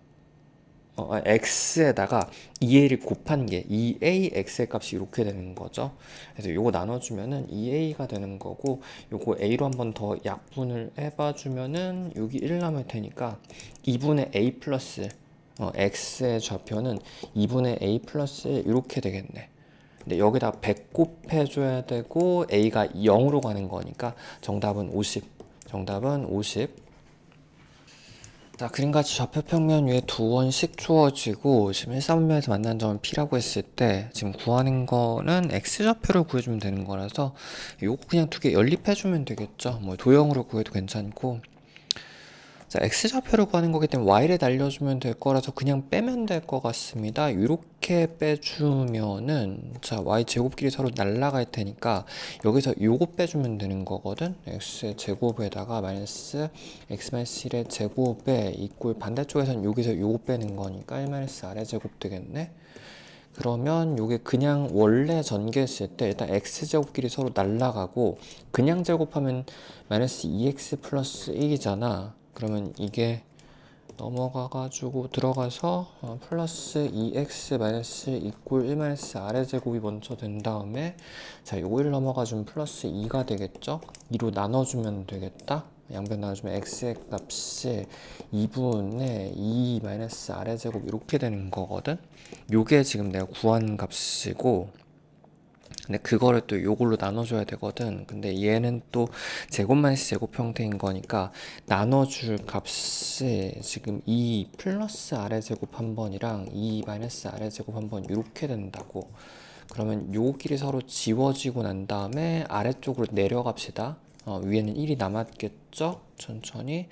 x에다가 2a를 곱한 게 2a x의 값이 이렇게 되는 거죠. 그래서 요거 나눠주면은 2a가 되는 거고 요거 a로 한번 더 약분을 해봐주면은 여기 1 남을 테니까 2분의 a 플러스 x의 좌표는 2분의 a 플러스 1 이렇게 되겠네. 근데 여기다 100 곱해줘야 되고 a가 0으로 가는 거니까 정답은 50. 정답은 50. 자, 그림같이 좌표평면 위에 두 원씩 주어지고 지금 1,4분면에서 만난 점은 P라고 했을 때 지금 구하는 거는 X좌표를 구해주면 되는 거라서 요거 그냥 두 개 연립해주면 되겠죠. 뭐 도형으로 구해도 괜찮고 자, x좌표를 구하는 거기 때문에 y를 날려주면 될 거라서 그냥 빼면 될 것 같습니다. 이렇게 빼주면은 자, y 제곱끼리 서로 날라갈 테니까 여기서 요거 빼주면 되는 거거든. x의 제곱에다가 마이너스 x 마이너스 1의 제곱에 이꼴 반대쪽에선 여기서 요거 빼는 거니까 1 마이너스 r의 제곱 되겠네. 그러면 요게 그냥 원래 전개했을 때 일단 x제곱끼리 서로 날라가고 그냥 제곱하면 마이너스 2x 플러스 1이잖아. 그러면 이게 넘어가가지고 들어가서 플러스 2x 마이너스 이꼴 1 마이너스 r의 제곱이 먼저 된 다음에 자 요거 1 넘어가주면 플러스 2가 되겠죠? 2로 나눠주면 되겠다. 양변 나눠주면 x의 값이 2분의 2 마이너스 r의 제곱 이렇게 되는 거거든. 요게 지금 내가 구한 값이고 근데 그거를 또 요걸로 나눠줘야 되거든. 근데 얘는 또 제곱 마이너스 제곱 형태인 거니까 나눠줄 값이 지금 2 플러스 r의 제곱 한 번이랑 2 마이너스 r의 제곱 한 번 이렇게 된다고. 그러면 요 길이 서로 지워지고 난 다음에 아래쪽으로 내려갑시다. 위에는 1이 남았겠죠? 천천히.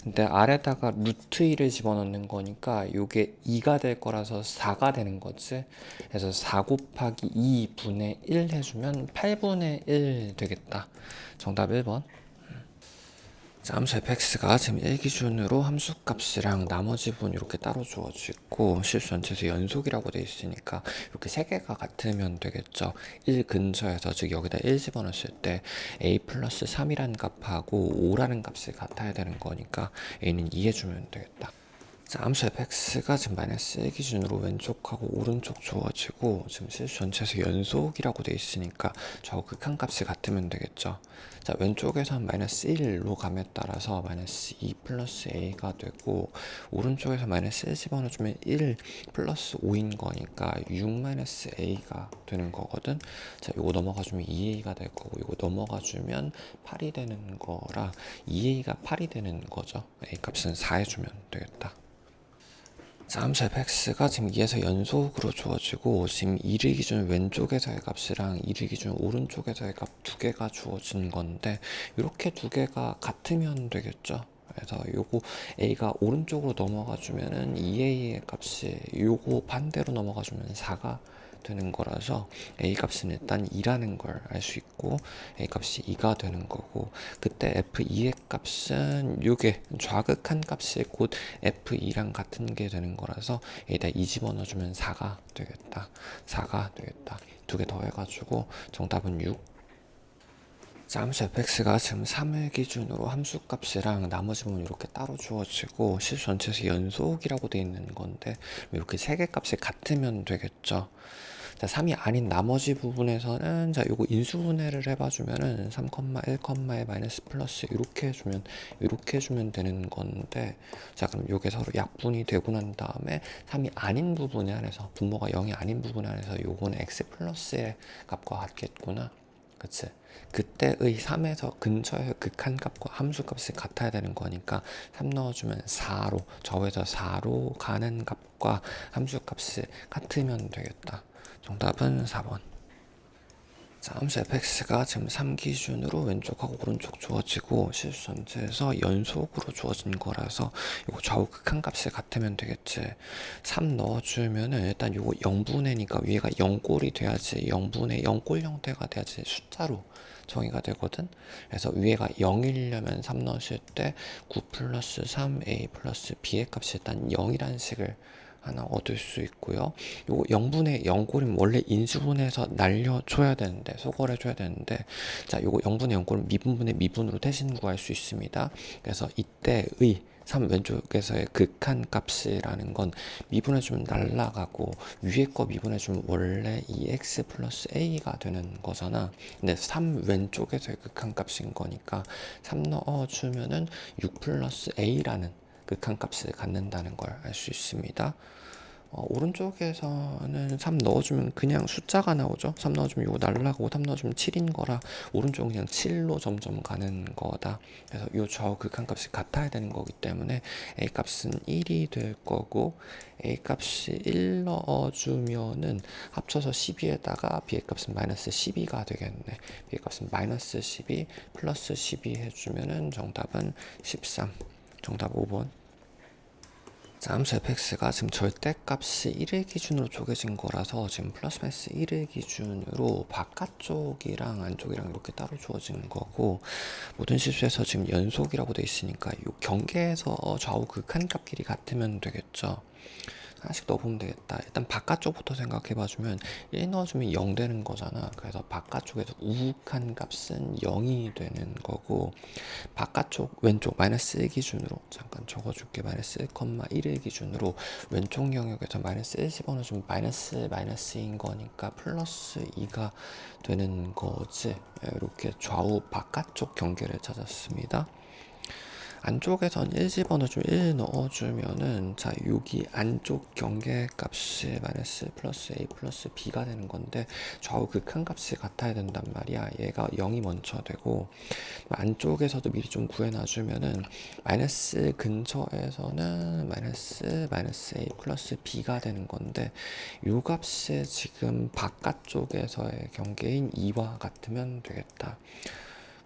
근데 아래다가 루트 1을 집어넣는 거니까 요게 2가 될 거라서 4가 되는 거지. 그래서 4 곱하기 2분의 1 해주면 8분의 1 되겠다. 정답 1번. 자, 함수 fx가 지금 1 기준으로 함수값이랑 나머지 부분 이렇게 따로 주어지고 실수 전체에서 연속이라고 돼 있으니까 이렇게 세 개가 같으면 되겠죠. 1 근처에서 즉 여기다 1 집어넣었을 때 a 플러스 3이라는 값하고 5라는 값이 같아야 되는 거니까 a는 2 해주면 되겠다. 자, 함수 fx가 지금 마이너스 1 기준으로 왼쪽하고 오른쪽 주어지고 지금 실수 전체에서 연속이라고 돼 있으니까 저 극한값이 같으면 되겠죠. 자, 왼쪽에선 마이너스 1로 감에 따라서 마이너스 2 플러스 a가 되고 오른쪽에서 마이너스 1 집어넣어주면 1 플러스 5인 거니까 6 마이너스 a가 되는 거거든. 자, 요거 넘어가주면 2a가 될 거고 요거 넘어가주면 8이 되는 거라 2a가 8이 되는 거죠. a 값은 4 해주면 되겠다. 자, 함수 fx가 지금 2에서 연속으로 주어지고 지금 1일 기준 왼쪽에서의 값이랑 1일 기준 오른쪽에서의 값 두 개가 주어진 건데 이렇게 두 개가 같으면 되겠죠. 그래서 요거 a가 오른쪽으로 넘어가 주면은 2a의 값이 요거 반대로 넘어가 주면 4가 되는 거라서 a 값은 일단 2라는 걸 알 수 있고 a 값이 2가 되는 거고 그때 f2의 값은 요게 좌극한 값이 곧 f2랑 같은 게 되는 거라서 여기다 2 집어넣어주면 4가 되겠다. 4가 되겠다. 두 개 더 해가지고 정답은 6. 자, 함수 fx가 지금 3을 기준으로 함수값이랑 나머지 부분 이렇게 따로 주어지고 실수 전체에서 연속이라고 되어 있는 건데 이렇게 세 개 값이 같으면 되겠죠. 자, 3이 아닌 나머지 부분에서는 자, 요거 인수분해를 해봐주면은 3, 1, 마이너스 플러스 이렇게 해주면 되는 건데 자, 그럼 요게 서로 약분이 되고 난 다음에 3이 아닌 부분에 한해서 분모가 0이 아닌 부분에 한해서 요거는 x 플러스의 값과 같겠구나. 그치? 그때의 3에서 근처의 극한값과 함수값이 같아야 되는 거니까 3 넣어주면 4로 저에서 4로 가는 값과 함수값이 같으면 되겠다. 정답은 4번. 자, 함수 fx가 지금 3 기준으로 왼쪽하고 오른쪽 주어지고 실수 전체에서 연속으로 주어진 거라서 이거 좌우 극한값이 같으면 되겠지. 3 넣어주면은 일단 이거 0분의니까 위에가 0꼴이 돼야지 0분의 0꼴 형태가 돼야지 숫자로 정의가 되거든. 그래서 위에가 0이려면 3 넣으실 때 9 플러스 3 a 플러스 b의 값이 일단 0이라는 식을 하나 얻을 수 있고요. 요거 0분의 0꼴이면 원래 인수분해해서 날려줘야 되는데 소거해줘야 되는데 자, 요거 0분의 0꼴은 미분분의 미분으로 대신 구할 수 있습니다. 그래서 이때의 3 왼쪽에서의 극한 값이라는 건 미분해주면 날라가고 위에 거 미분해주면 원래 2x 플러스 a가 되는 거잖아. 근데 3 왼쪽에서의 극한 값인 거니까 3 넣어주면은 6 플러스 a라는 극한값을 갖는다는 걸 알 수 있습니다. 오른쪽에서는 3 넣어주면 그냥 숫자가 나오죠. 3 넣어주면 이거 날라가고 3 넣어주면 7인 거라 오른쪽은 그냥 7로 점점 가는 거다. 그래서 이 좌우 극한값이 같아야 되는 거기 때문에 a 값은 1이 될 거고 a 값이 1 넣어주면은 합쳐서 12에다가 b의 값은 마이너스 12가 되겠네. b의 값은 마이너스 12 플러스 12 해주면은 정답은 13. 정답 5번. 자, 함수 fx가 지금 절대값이 1을 기준으로 쪼개진 거라서 지금 플러스 마이너스 1을 기준으로 바깥쪽이랑 안쪽이랑 이렇게 따로 주어진 거고, 모든 실수에서 지금 연속이라고 돼 있으니까 이 경계에서 좌우 극한값끼리 같으면 되겠죠. 하나씩 넣어보면 되겠다. 일단 바깥쪽부터 생각해봐주면 1 넣어주면 0 되는 거잖아. 그래서 바깥쪽에서 우극한 값은 0이 되는 거고, 바깥쪽 왼쪽 마이너스 1 기준으로 잠깐 적어줄게. 마이너스 1,1을 기준으로 왼쪽 영역에서 마이너스 1 집어넣어주면 마이너스인 거니까 플러스 2가 되는 거지. 이렇게 좌우 바깥쪽 경계를 찾았습니다. 안쪽에선 1 집어넣어주면 1 넣어주면은, 자, 여기 안쪽 경계 값이 마이너스 플러스 a 플러스 b가 되는 건데, 좌우 극한값이 같아야 된단 말이야. 얘가 0이 먼저 되고, 안쪽에서도 미리 좀 구해놔주면은 마이너스 근처에서는 마이너스 a 플러스 b가 되는 건데, 요 값이 지금 바깥쪽에서의 경계인 2와 같으면 되겠다.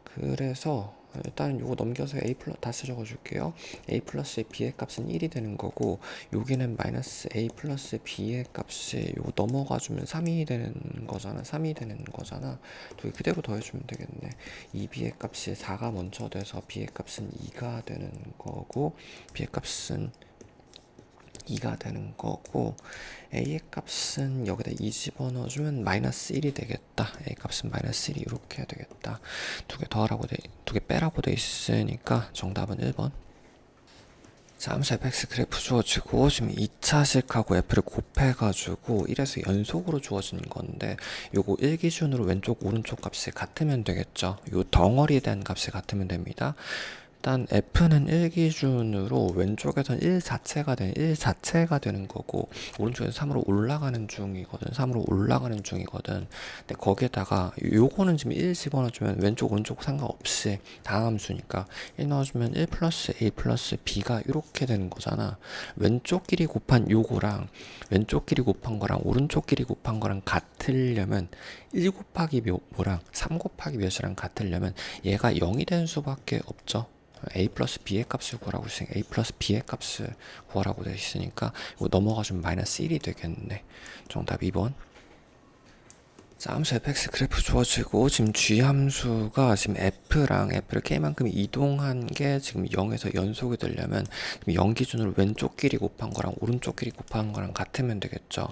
그래서 일단 요거 넘겨서 a 플러스 다시 적어줄게요. a 플러스 b의 값은 1이 되는 거고, 여기는 마이너스 a 플러스 b의 값이 요거 넘어가주면 3이 되는 거잖아. 3이 되는 거잖아. 두 개 그대로 더해주면 되겠네. 2b의 값이 4가 먼저 돼서 b의 값은 2가 되는 거고, b의 값은 2가 되는 거고, a의 값은 여기다 2 집어넣어주면 마이너스 1이 되겠다. a 값은 마이너스 1이 이렇게 되겠다. 두 개 빼라고 돼 있으니까 정답은 1번. 자, 함수 fx 그래프 주어지고 지금 2차식하고 f를 곱해가지고 1에서 연속으로 주어진 건데, 요거 1 기준으로 왼쪽 오른쪽 값이 같으면 되겠죠. 요 덩어리에 대한 값이 같으면 됩니다. 일단 f는 1 기준으로 왼쪽에선 1 자체가 되는 거고, 오른쪽에서 3으로 올라가는 중이거든. 근데 거기에다가 요거는 지금 1 집어넣어주면 왼쪽 오른쪽 상관없이 다함수니까 1 넣어주면 1 플러스 a 플러스 b가 이렇게 되는 거잖아. 왼쪽끼리 곱한 요거랑 왼쪽끼리 곱한 거랑 오른쪽끼리 곱한 거랑 같으려면 1 곱하기 뭐랑 3 곱하기 몇이랑 같으려면 얘가 0이 되는 수밖에 없죠. a 플러스 b의 값을 구하라고 했으니까 a 플러스 b의 값을 구하라고 되어 있으니까 이거 넘어가주면 마이너스 1이 되겠네. 정답 2번. 자, 함수 fx 그래프 주어지고 지금 g 함수가 지금 f랑 f를 k만큼 이동한 게 지금 0에서 연속이 되려면 0 기준으로 왼쪽 길이 곱한 거랑 오른쪽 길이 곱한 거랑 같으면 되겠죠.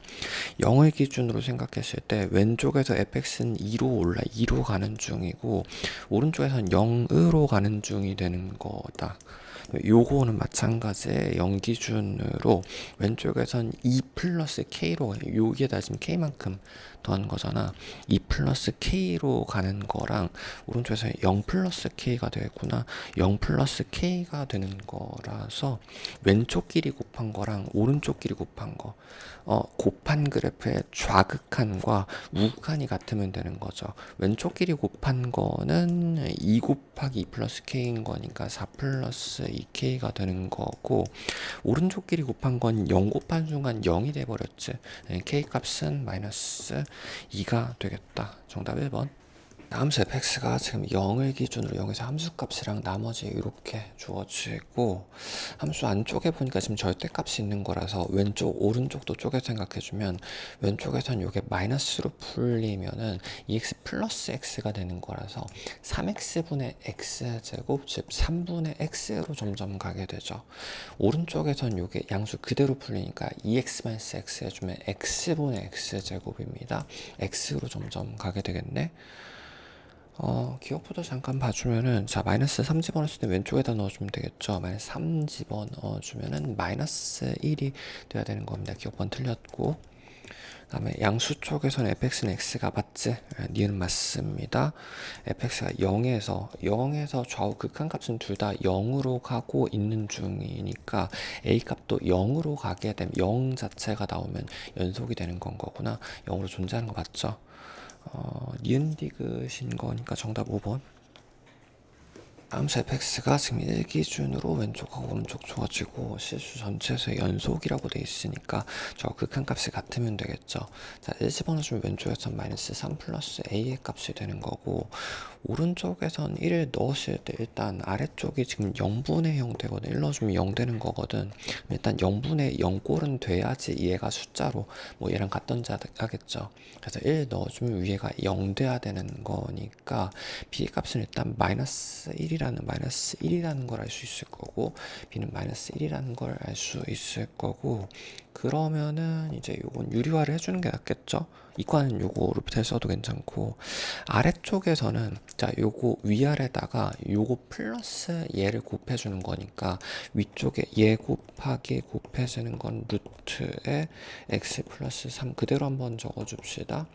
0을 기준으로 생각했을 때 왼쪽에서 fx는 2로 가는 중이고, 오른쪽에서는 0으로 가는 중이 되는 거다. 요거는 마찬가지에 0 기준으로 왼쪽에선 2 플러스 k로, 여기에다 지금 k만큼 더한 거잖아. 2 플러스 k로 가는 거랑 오른쪽에서 0 플러스 k가 되겠구나. 0 플러스 k가 되는 거라서 왼쪽 길이 곱한 거랑 오른쪽 길이 곱한 거, 곱한 그래프의 좌극한과 우극한이 같으면 되는 거죠. 왼쪽 길이 곱한 거는 2 곱하기 2 플러스 k인 거니까 4 플러스 2k가 되는 거고, 오른쪽 길이 곱한 건 0 곱한 순간 0이 돼버렸지. k 값은 마이너스 2가 되겠다. 정답 1번. 함수 fx가 지금 0을 기준으로 0에서 함수값이랑 나머지 이렇게 주어지고, 함수 안쪽에 보니까 지금 절대값이 있는 거라서 왼쪽 오른쪽도 쪼개 생각해주면, 왼쪽에선 이게 마이너스로 풀리면은 2x 플러스 x가 되는 거라서 3x분의 x제곱 즉 3분의 x로 점점 가게 되죠. 오른쪽에선 이게 양수 그대로 풀리니까 2x x 해주면 x분의 x제곱입니다. x로 점점 가게 되겠네. 기억부터 잠깐 봐주면은, 자, 마이너스 3 집어넣었을 때 왼쪽에다 넣어주면 되겠죠. 마이너스 3 집어넣어주면은 마이너스 1이 돼야 되는 겁니다. 기억번 틀렸고. 그 다음에 양수 쪽에서는 fx는 x가 맞지? 니은 맞습니다. fx가 0에서 좌우 극한값은 둘 다 0으로 가고 있는 중이니까 a 값도 0으로 가게 되면 0 자체가 나오면 연속이 되는 건 거구나. 0으로 존재하는 거 맞죠? 니은 디귿인 거니까 정답 5번. 함수 fx가 지금 1 기준으로 왼쪽하고 오른쪽 주어지고 실수 전체에서 연속이라고 돼 있으니까 저 극한값이 같으면 되겠죠. 자, 1 집어넣으면 왼쪽에선 마이너스 3 플러스 a의 값이 되는 거고 오른쪽에선 1을 넣으실 때 일단 아래쪽이 지금 0분의 0 되거든. 1 넣어주면 0 되는 거거든. 일단 0분의 0꼴은 돼야지 얘가 숫자로 뭐 얘랑 같던지 하겠죠. 그래서 1 넣어주면 위에가 0 돼야 되는 거니까 b의 값은 일단 마이너스 1이라는 걸 알 수 있을 거고 b는 마이너스 1이라는 걸 알 수 있을 거고 그러면은 이제 요건 유리화를 해주는 게 낫겠죠. 이과는 요거 루프텔 써도 괜찮고 아래쪽에서는 자 요거 위아래다가 요거 플러스 얘를 곱해주는 거니까 위쪽에 얘 곱하기 곱해주는 건 루트에 x 플러스 3 그대로 한번 적어줍시다.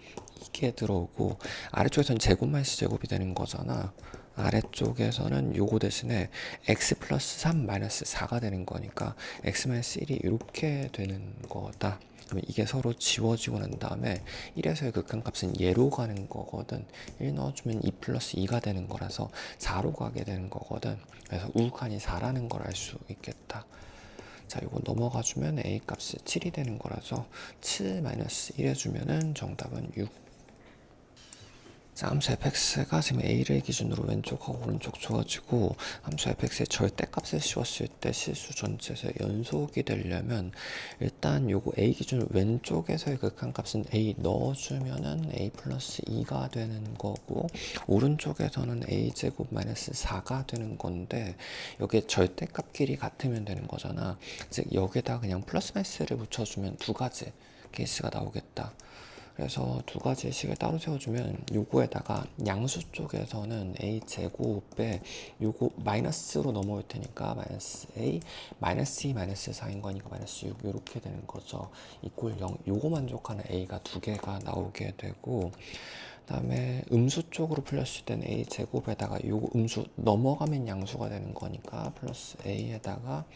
이게 들어오고 아래쪽에서는 제곱 마이너스 제곱이 되는 거잖아. 아래쪽에서는 요거 대신에 x 플러스 3 마이너스 4가 되는 거니까 x 마이너스 1이 이렇게 되는 거다. 그러면 이게 서로 지워지고 난 다음에 1에서의 극한값은 얘로 가는 거거든. 1 넣어주면 2 플러스 2가 되는 거라서 4로 가게 되는 거거든. 그래서 우극한이 4라는 걸 알 수 있겠다. 자, 이거 넘어가주면 a 값이 7이 되는 거라서 7 마이너스 1 해주면은 정답은 6. 자, 함수 fx가 지금 a를 기준으로 왼쪽하고 오른쪽 주어지고 함수 fx의 절대값을 씌웠을 때 실수 전체에서 연속이 되려면 일단 요거 a 기준으로 왼쪽에서의 극한값은 a 넣어주면은 a 플러스 2가 되는 거고 오른쪽에서는 a 제곱 마이너스 4가 되는 건데 여기에 절대값끼리 같으면 되는 거잖아. 즉 여기에다 그냥 플러스 마이너스를 붙여주면 두 가지 케이스가 나오겠다. 그래서 두 가지 식을 따로 세워주면 요거에다가 양수 쪽에서는 a 제곱에 요거 마이너스로 넘어올 테니까 마이너스 a 마이너스 2 마이너스 4인 거니까 마이너스 6 이렇게 되는 거죠. 이꼴 0 요거 만족하는 a가 두 개가 나오게 되고 그 다음에 음수 쪽으로 풀렸을 때는 a 제곱에다가 요거 음수 넘어가면 양수가 되는 거니까 플러스 a에다가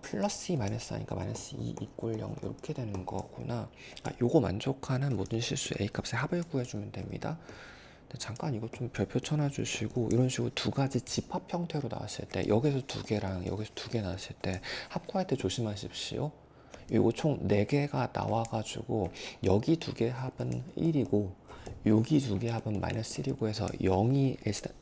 플러스 2 마이너스 하니까 마이너스 2 이꼴 0 이렇게 되는 거구나. 요거 만족하는 모든 실수 a 값의 합을 구해주면 됩니다. 잠깐 이거 좀 별표 쳐놔주시고 이런 식으로 두 가지 집합 형태로 나왔을 때 여기서 두 개랑 여기서 두 개 나왔을 때 합구할 때 조심하십시오. 요거 총 4개가 나와가지고 여기 두 개 합은 1이고 여기 두 개 합은 마이너스 1이고 해서 0이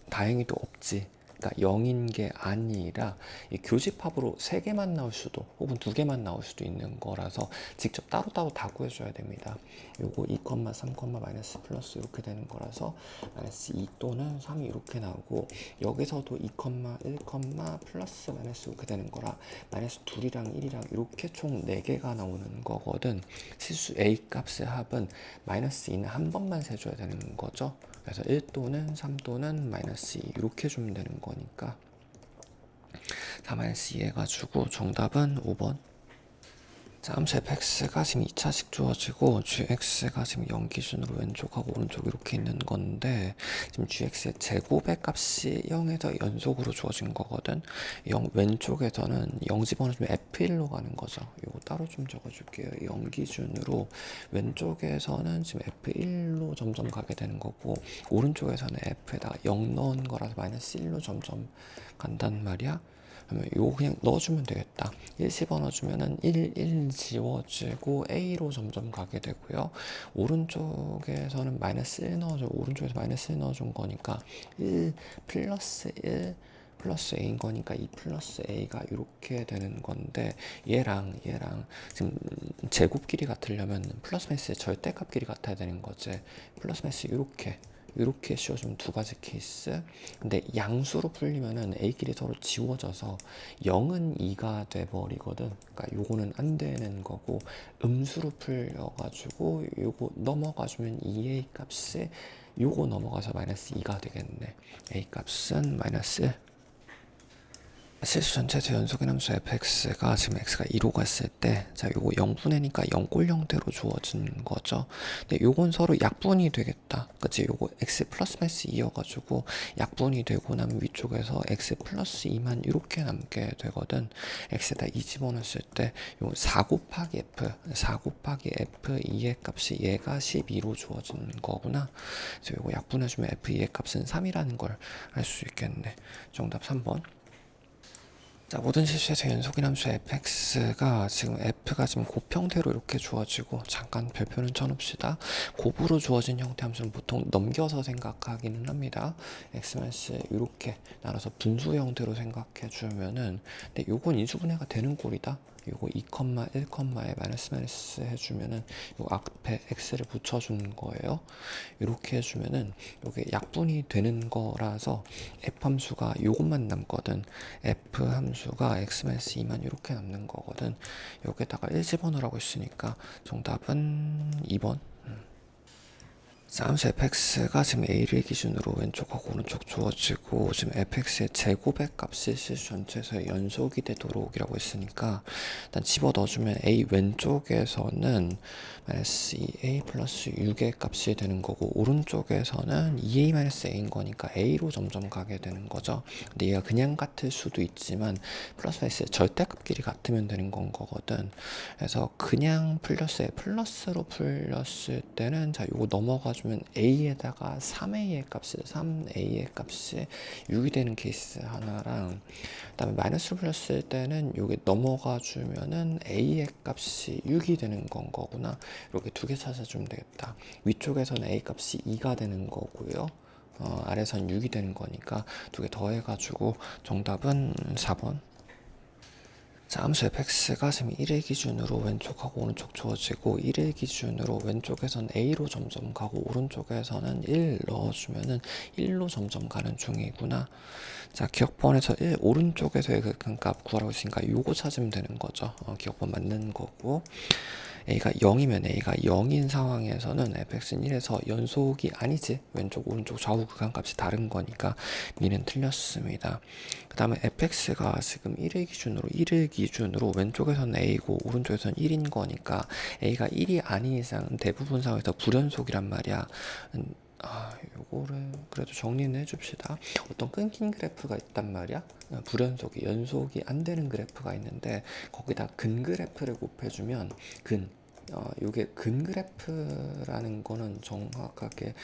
다행히도 없지. 그러니까 0인 게 아니라 이 교집합으로 3개만 나올 수도 혹은 2개만 나올 수도 있는 거라서 직접 따로따로 다 구해줘야 됩니다. 요거 2, 3, 마이너스 플러스 이렇게 되는 거라서 마이너스 2 또는 3이 이렇게 나오고 여기서도 2, 1, 플러스 마이너스 이렇게 되는 거라 마이너스 2이랑 1이랑 이렇게 총 4개가 나오는 거거든. 실수 A 값의 합은 마이너스 2는 한 번만 세줘야 되는 거죠. 그래서 1 또는 3 또는 마이너스 2 이렇게 주면 되는 거니까 4 마이너스 2 해가지고 정답은 5번. 자, 함수 fx가 지금 2차식 주어지고 gx가 지금 0 기준으로 왼쪽하고 오른쪽 이렇게 있는 건데 지금 gx의 제곱의 값이 0에서 연속으로 주어진 거거든. 0 왼쪽에서는 0 집어넣으면 f1로 가는 거죠. 이거 따로 좀 적어줄게요. 0 기준으로 왼쪽에서는 지금 f1로 점점 가게 되는 거고 오른쪽에서는 f에다가 0 넣은 거라서 마이너스 1로 점점 간단 말이야. 그러면 요거 그냥 넣어주면 되겠다. 1 집어넣어주면은 1 지워지고 A로 점점 가게 되고요. 오른쪽에서는 마이너스 1 넣어줘. 오른쪽에서 마이너스 1 넣어준 거니까 1 플러스 1 플러스 A인 거니까 2 플러스 A가 이렇게 되는 건데 얘랑 지금 제곱끼리 같으려면 플러스 마이너스의 절대값끼리 같아야 되는 거지. 플러스 마이너스 이렇게 씌워주면 두 가지 케이스. 근데 양수로 풀리면은 A끼리 서로 지워져서 0은 2가 돼버리거든. 그러니까 요거는 안 되는 거고 음수로 풀려가지고 요거 넘어가주면 2A 값이 요거 넘어가서 마이너스 2가 되겠네. A 값은 마이너스 1. 실수 전체에서 연속의 함수 fx가 지금 x가 2로 갔을 때, 자, 요거 0분의니까 0꼴 형태로 주어진 거죠. 근데 요건 서로 약분이 되겠다. 그치? 요거 x 플러스 마이너스 2여가지고 약분이 되고 나면 위쪽에서 x 플러스 2만 이렇게 남게 되거든. x에다 2 집어넣었을 때, 요거 4 곱하기 f 2의 값이 얘가 12로 주어진 거구나. 그래서 요거 약분해주면 f 2의 값은 3이라는 걸 알 수 있겠네. 정답 3번. 자, 모든 실수에서 연속인 함수 fx가 지금 f가 지금 곱 형태로 이렇게 주어지고, 잠깐 별표는 쳐놓읍시다. 곱으로 주어진 형태 함수는 보통 넘겨서 생각하기는 합니다. x-, 이렇게 나눠서 분수 형태로 생각해 주면은, 근데 요건 인수분해가 되는 꼴이다. 요거 2, 1에 마이너스 해주면은 요 앞에 x를 붙여주는 거예요. 이렇게 해주면은 요게 약분이 되는 거라서 f 함수가 요것만 남거든. f 함수가 x-2만 이렇게 남는 거거든. 여기다가 1 집어넣으라고 했으니까 정답은 2번. 함수 fx가 지금 a를 기준으로 왼쪽하고 오른쪽 주어지고, 지금 fx의 제곱의 값이 실수 전체에서 연속이 되도록 이라고 했으니까 일단 집어 넣어주면 a 왼쪽에서는 마이너스 2a 플러스 6의 값이 되는 거고, 오른쪽에서는 2a 마이너스 a인 거니까 a로 점점 가게 되는 거죠. 근데 얘가 그냥 같을 수도 있지만 플러스 마이너스 절대값끼리 같으면 되는 건 거거든. 그래서 그냥 풀렸어요. 플러스로 풀렸을 때는, 자, 요거 넘어가주면 a에다가 3a의 값이 6이 되는 케이스 하나랑, 그 다음에 마이너스로 풀렸을 때는 요게 넘어가 주면은 a의 값이 6이 되는 건 거구나. 이렇게 두 개 찾아주면 되겠다. 위쪽에서는 a 값이 2가 되는 거고요. 아래선 6이 되는 거니까 두 개 더해가지고 정답은 4번. 자, 함수 fx가 지금 1일 기준으로 왼쪽하고 오른쪽 주어지고, 1일 기준으로 왼쪽에선 a로 점점 가고 오른쪽에서는 1 넣어주면은 1로 점점 가는 중이구나. 자, 기억번에서 1 오른쪽에서의 그 값 구하라고 했으니까 요거 찾으면 되는 거죠. 기억번 맞는 거고, a가 0이면 a가 0인 상황에서는 fx는 1에서 연속이 아니지. 왼쪽 오른쪽 좌우 극한값이 다른 거니까 미는 틀렸습니다. 그 다음에 fx가 지금 1일 기준으로 왼쪽에서는 a고 오른쪽에서는 1인 거니까 a가 1이 아닌 이상 대부분 상황에서 불연속이란 말이야. 요거를 그래도 정리는 해줍시다. 어떤 끊긴 그래프가 있단 말이야. 불연속이, 연속이 안 되는 그래프가 있는데, 거기다 근 그래프를 곱해주면 요게 근 그래프라는 거는 정확하게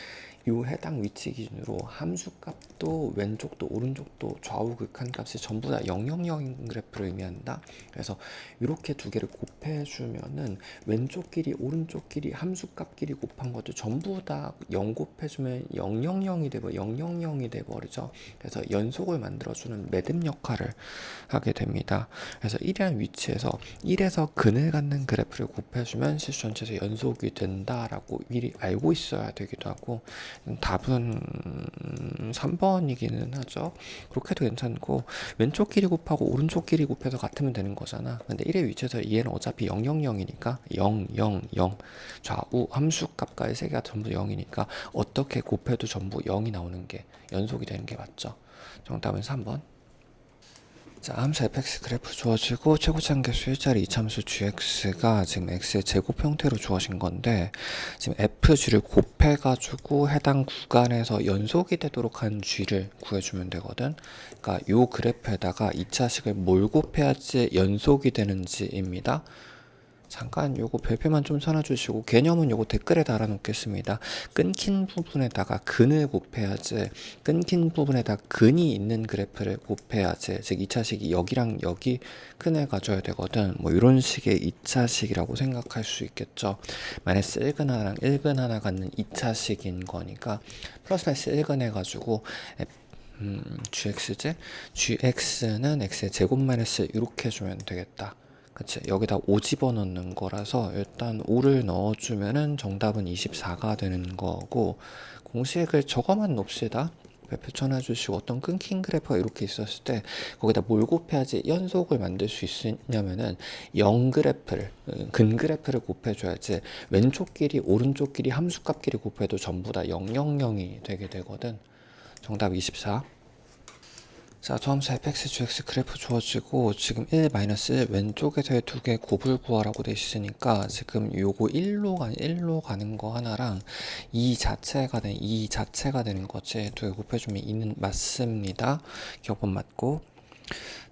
요 해당 위치 기준으로 함수값도 왼쪽도 오른쪽도 좌우 극한값이 전부 다 000인 그래프를 의미한다. 그래서 이렇게 두 개를 곱해주면은 왼쪽끼리 오른쪽끼리 함수값끼리 곱한 것도 전부 다 0 곱해주면 000이 돼버리죠. 그래서 연속을 만들어주는 매듭 역할을 하게 됩니다. 그래서 1이라는 위치에서 1에서 근을 갖는 그래프를 곱해주면 실수 전체에서 연속이 된다라고 미리 알고 있어야 되기도 하고, 답은 3번이기는 하죠. 그렇게도 괜찮고, 왼쪽끼리 곱하고 오른쪽끼리 곱해서 같으면 되는 거잖아. 근데 1의 위치에서 얘는 어차피 000이니까 0, 0, 0 좌우 함수값과의 세 개가 전부 0이니까 어떻게 곱해도 전부 0이 나오는 게 연속이 되는 게 맞죠. 정답은 3번. 자, 함수 fx 그래프 주어지고 최고치 한계수 1자리 이차함수 gx가 지금 x의 제곱 형태로 주어진 건데, 지금 fg를 곱해가지고 해당 구간에서 연속이 되도록 한 g를 구해주면 되거든. 그러니까 요 그래프에다가 2차식을 뭘 곱해야지 연속이 되는지입니다. 잠깐 요거 별표만 좀 써놔주시고, 개념은 요거 댓글에 달아놓겠습니다. 끊긴 부분에다가 근을 곱해야지, 끊긴 부분에다 근이 있는 그래프를 곱해야지, 즉 2차식이 여기랑 여기 근을 가져야 되거든. 뭐 이런 식의 2차식이라고 생각할 수 있겠죠. 마이너스 1근 하나랑 1근 하나 갖는 2차식인 거니까 플러스 마이너스 1근 해가지고 gx는 x의 제곱 마이너스 이렇게 해주면 되겠다. 그치? 여기다 5 집어넣는 거라서 일단 5를 넣어주면은 정답은 24가 되는 거고, 공식을 저거만 놓읍시다. 별표 쳐놔주시고, 어떤 끊긴 그래프가 이렇게 있었을 때 거기다 뭘 곱해야지 연속을 만들 수 있냐면은 0 그래프를, 근 그래프를 곱해줘야지 왼쪽끼리 오른쪽끼리 함수값끼리 곱해도 전부 다 000이 되게 되거든. 정답 24. 자, 도함수 fx, gx 그래프 주어지고 지금 1, 1 왼쪽에서의 두 개 곱을 구하라고 돼 있으니까 지금 요거 1로 가는 거 하나랑 2 자체가 되는 거지. 두 개 곱해주면 2는 맞습니다. 기억법 맞고.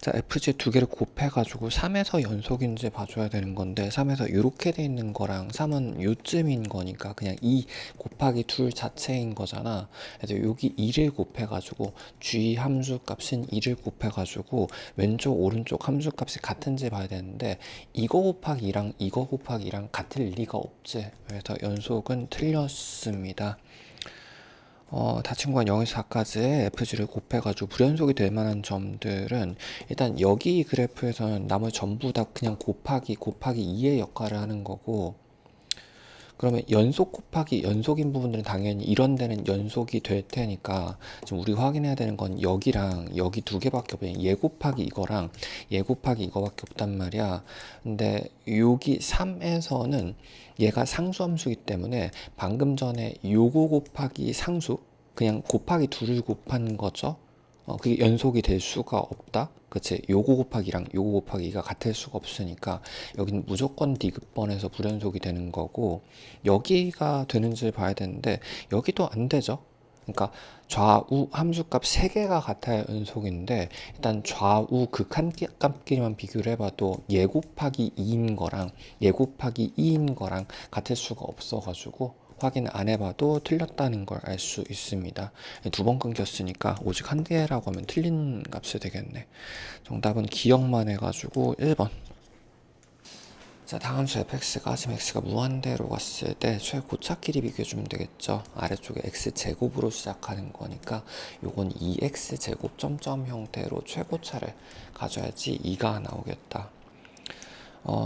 자, fg 두 개를 곱해가지고 3에서 연속인지 봐줘야 되는 건데 3에서 이렇게 돼 있는 거랑 3은 요쯤인 거니까 그냥 2 곱하기 둘 자체인 거잖아. 그래서 여기 2를 곱해가지고 g 함수 값인 2를 곱해가지고 왼쪽 오른쪽 함수 값이 같은지 봐야 되는데 이거 곱하기 2랑 이거 곱하기 2랑 같을 리가 없지. 그래서 연속은 틀렸습니다. 다친 구간 0에서 4까지의 fg를 곱해가지고 불연속이 될 만한 점들은 일단 여기 그래프에서는 나머지 전부 다 그냥 곱하기 2의 역할을 하는 거고, 그러면 연속 곱하기 연속인 부분들은 당연히 이런 데는 연속이 될 테니까 지금 우리 확인해야 되는 건 여기랑 여기 두 개밖에 없어요. 얘 곱하기 이거랑 얘 곱하기 이거밖에 없단 말이야. 근데 여기 3에서는 얘가 상수함수이기 때문에 방금 전에 요거 곱하기 상수 그냥 곱하기 둘을 곱한 거죠. 그게 연속이 될 수가 없다. 그치? 요거 곱하기랑 요거 곱하기가 같을 수가 없으니까 여기는 무조건 디귿번에서 불연속이 되는 거고, 여기가 되는지 봐야 되는데 여기도 안 되죠. 그러니까 좌우 함수값 3개가 같아야 연속인데 일단 좌우 극한값끼리만 비교를 해봐도 얘 곱하기 2인 거랑 얘 곱하기 2인 거랑 같을 수가 없어가지고 확인 안 해봐도 틀렸다는 걸 알 수 있습니다. 두 번 끊겼으니까 오직 한 개라고 하면 틀린 값이 되겠네. 정답은 기억만 해가지고 1번. 자, 다함수 fx가 지금 x가 무한대로 갔을 때 최고차끼리 비교해주면 되겠죠. 아래쪽에 x제곱으로 시작하는 거니까 요건 2x제곱 점점 형태로 최고차를 가져야지 2가 나오겠다.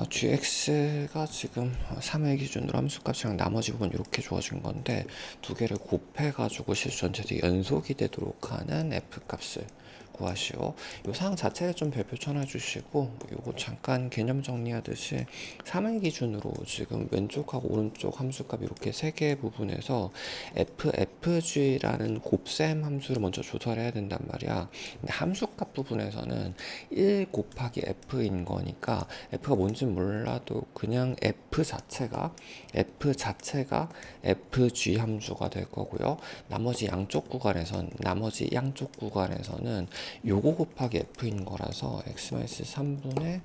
gx가 지금 3을 기준으로 함수값이랑 나머지 부분 이렇게 주어진 건데 두 개를 곱해가지고 실수 전체도 연속이 되도록 하는 f값을 구하시오. 요 사항 자체를 좀 별표 쳐놔주시고 요거 잠깐 개념 정리하듯이 3을 기준으로 지금 왼쪽하고 오른쪽 함수값 이렇게 세 개의 부분에서 fg라는 곱셈 함수를 먼저 조사를 해야 된단 말이야. 근데 함수값 부분에서는 1 곱하기 f인 거니까 f가 뭔지 몰라도 그냥 f 자체가 fg 함수가 될 거고요. 나머지 양쪽 구간에서는 요거 곱하기 f인 거라서 x-3분의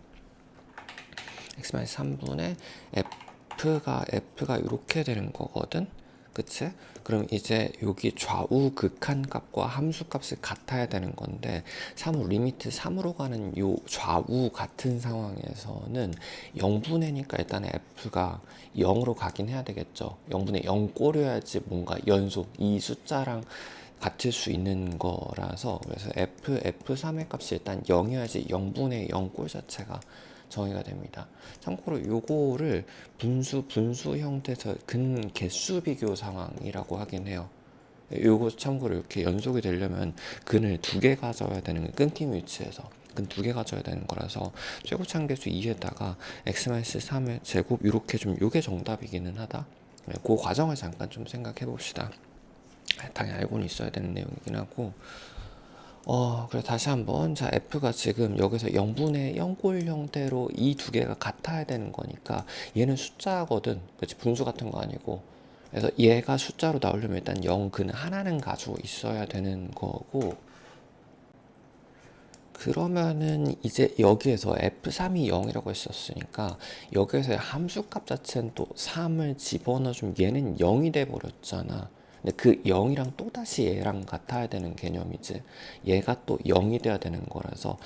f가 이렇게 되는 거거든. 그치? 그럼 이제 여기 좌우 극한값과 함수값이 같아야 되는 건데 리미트 3으로 가는 요 좌우 같은 상황에서는 0분의니까 일단 F가 0으로 가긴 해야 되겠죠. 0분의 0 꼬려야지 뭔가 연속 이 숫자랑 같을 수 있는 거라서, 그래서 F3의 값이 일단 0이어야지 0분의 0 꼴 자체가 정의가 됩니다. 참고로 요거를 분수 형태에서 근개수 비교 상황이라고 하긴 해요. 요거 참고로 이렇게 연속이 되려면 근을 2개 가져야 되는, 끊김 위치에서 근 2개 가져야 되는 거라서 최고차함계수 2에다가 x-3의 제곱 이렇게 좀 요게 정답이기는 하다. 그 과정을 잠깐 좀 생각해 봅시다. 당연히 알고는 있어야 되는 내용이긴 하고, 그래 다시 한번, 자, f가 지금 여기서 0분의 0꼴 형태로 이 두 개가 같아야 되는 거니까 얘는 숫자거든. 그치? 분수 같은 거 아니고. 그래서 얘가 숫자로 나오려면 일단 0근 하나는 가지고 있어야 되는 거고, 그러면은 이제 여기에서 f3이 0이라고 했었으니까 여기에서의 함수값 자체는 또 3을 집어넣어주면 얘는 0이 돼 버렸잖아. 근데 그 0이랑 또다시 얘랑 같아야 되는 개념이지. 얘가 또 0이 돼야 되는 거라서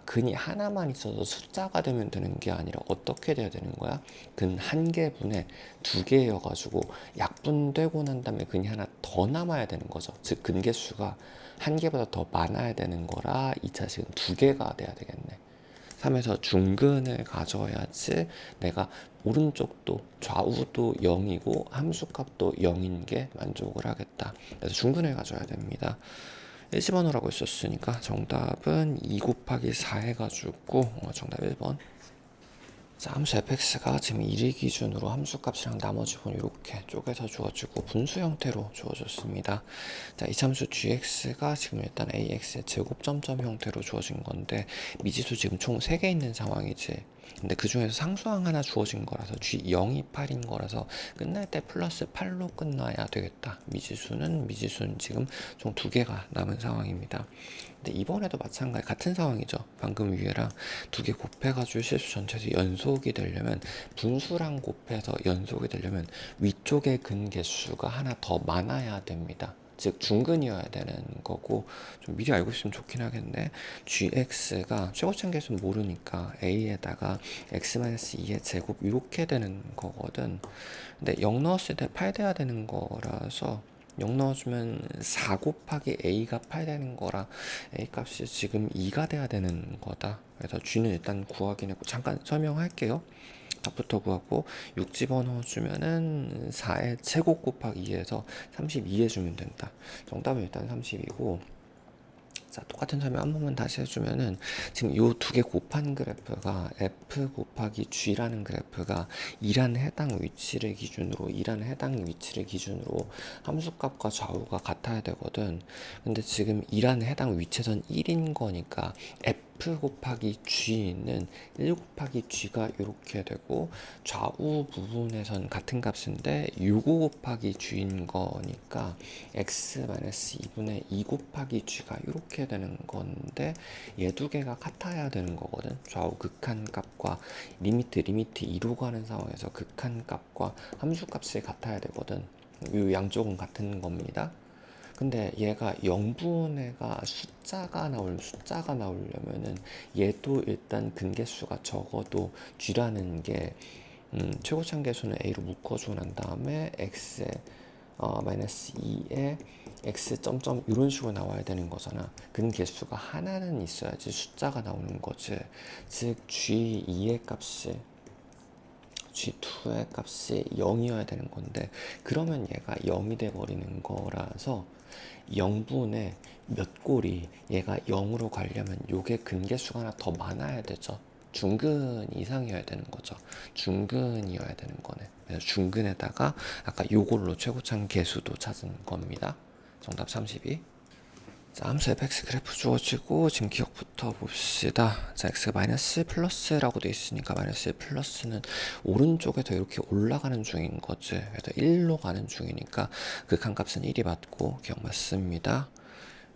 근이 하나만 있어서 숫자가 되면 되는 게 아니라 어떻게 돼야 되는 거야? 근 한 개분의 2개여가지고 약분되고 난 다음에 근이 하나 더 남아야 되는 거죠. 즉 근개수가 한 개보다 더 많아야 되는 거라 2차식은 2개가 돼야 되겠네. 3에서 중근을 가져야지 내가 오른쪽도 좌우도 0이고 함수값도 0인 게 만족을 하겠다. 그래서 중근을 가져야 됩니다. 1집어넣으라고 했었으니까 정답은 2 곱하기 4 해가지고 정답 1번. 자, 함수 fx가 지금 1위 기준으로 함수값이랑 나머지 부분 이렇게 쪼개서 주어지고 분수 형태로 주어졌습니다. 자, 이참수 gx가 지금 일단 ax의 제곱 점점 형태로 주어진 건데 미지수 지금 총 3개 있는 상황이지. 근데 그 중에서 상수항 하나 주어진 거라서 g0이 8인 거라서 끝날 때 플러스 8로 끝나야 되겠다. 미지수는 지금 총 2개가 남은 상황입니다. 근데 이번에도 마찬가지 같은 상황이죠. 방금 위에랑 2개 곱해가지고 실수 전체에서 연속이 되려면 분수랑 곱해서 연속이 되려면 위쪽에 근 개수가 하나 더 많아야 됩니다. 즉 중근이어야 되는 거고 좀 미리 알고 있으면 좋긴 하겠네. gx가 최고점 개수는 모르니까 a에다가 x-2의 제곱 이렇게 되는 거거든. 근데 0 넣었을 때 8 돼야 되는 거라서 0 넣어주면 4 곱하기 a가 8 되는 거라 a 값이 지금 2가 돼야 되는 거다. 그래서 g는 일단 구하긴 했고 잠깐 설명할게요. 답부터 구하고 6 집어넣어주면은 4의 제곱 곱하기 2에서 32 해주면 된다. 정답은 일단 30이고 자, 똑같은 설명 한 번만 다시 해주면은 지금 요 2개 곱한 그래프가 f 곱하기 g라는 그래프가 2라는 해당 위치를 기준으로 함수값과 좌우가 같아야 되거든. 근데 지금 2라는 해당 위치에선 1인 거니까 f 곱하기 g는 1 곱하기 g가 이렇게 되고 좌우 부분에선 같은 값인데 6 곱하기 g인 거니까 x-2분의 2 곱하기 g가 이렇게 되는 건데 얘 두 개가 같아야 되는 거거든. 좌우 극한값과 리미트 2로 가는 상황에서 극한값과 함수값이 같아야 되거든. 이 양쪽은 같은 겁니다. 근데 얘가 0분의가 숫자가 나오려면은 얘도 일단 근개수가 적어도 g라는 게 최고참 개수는 a로 묶어주고 난 다음에 x에 마이너스 2에 x 점점 이런 식으로 나와야 되는 거잖아. 근개수가 하나는 있어야지 숫자가 나오는 거지. 즉 g2의 값이 G2의 값이 0이어야 되는 건데 그러면 얘가 0이 돼 버리는 거라서 0분의 몇 꼴이 얘가 0으로 가려면 요게 근개수가 하나 더 많아야 되죠. 중근 이상이어야 되는 거죠. 중근이어야 되는 거네. 그래서 중근에다가 아까 요걸로 최고참 개수도 찾은 겁니다. 정답 32. 자, 함수 fx 그래프 주어지고 지금 기억부터 봅시다. 자, x가 마이너스 플러스라고 돼 있으니까 마이너스 플러스는 오른쪽에서 이렇게 올라가는 중인 거지. 그래서 1로 가는 중이니까 극한값은 1이 맞고 기억 맞습니다.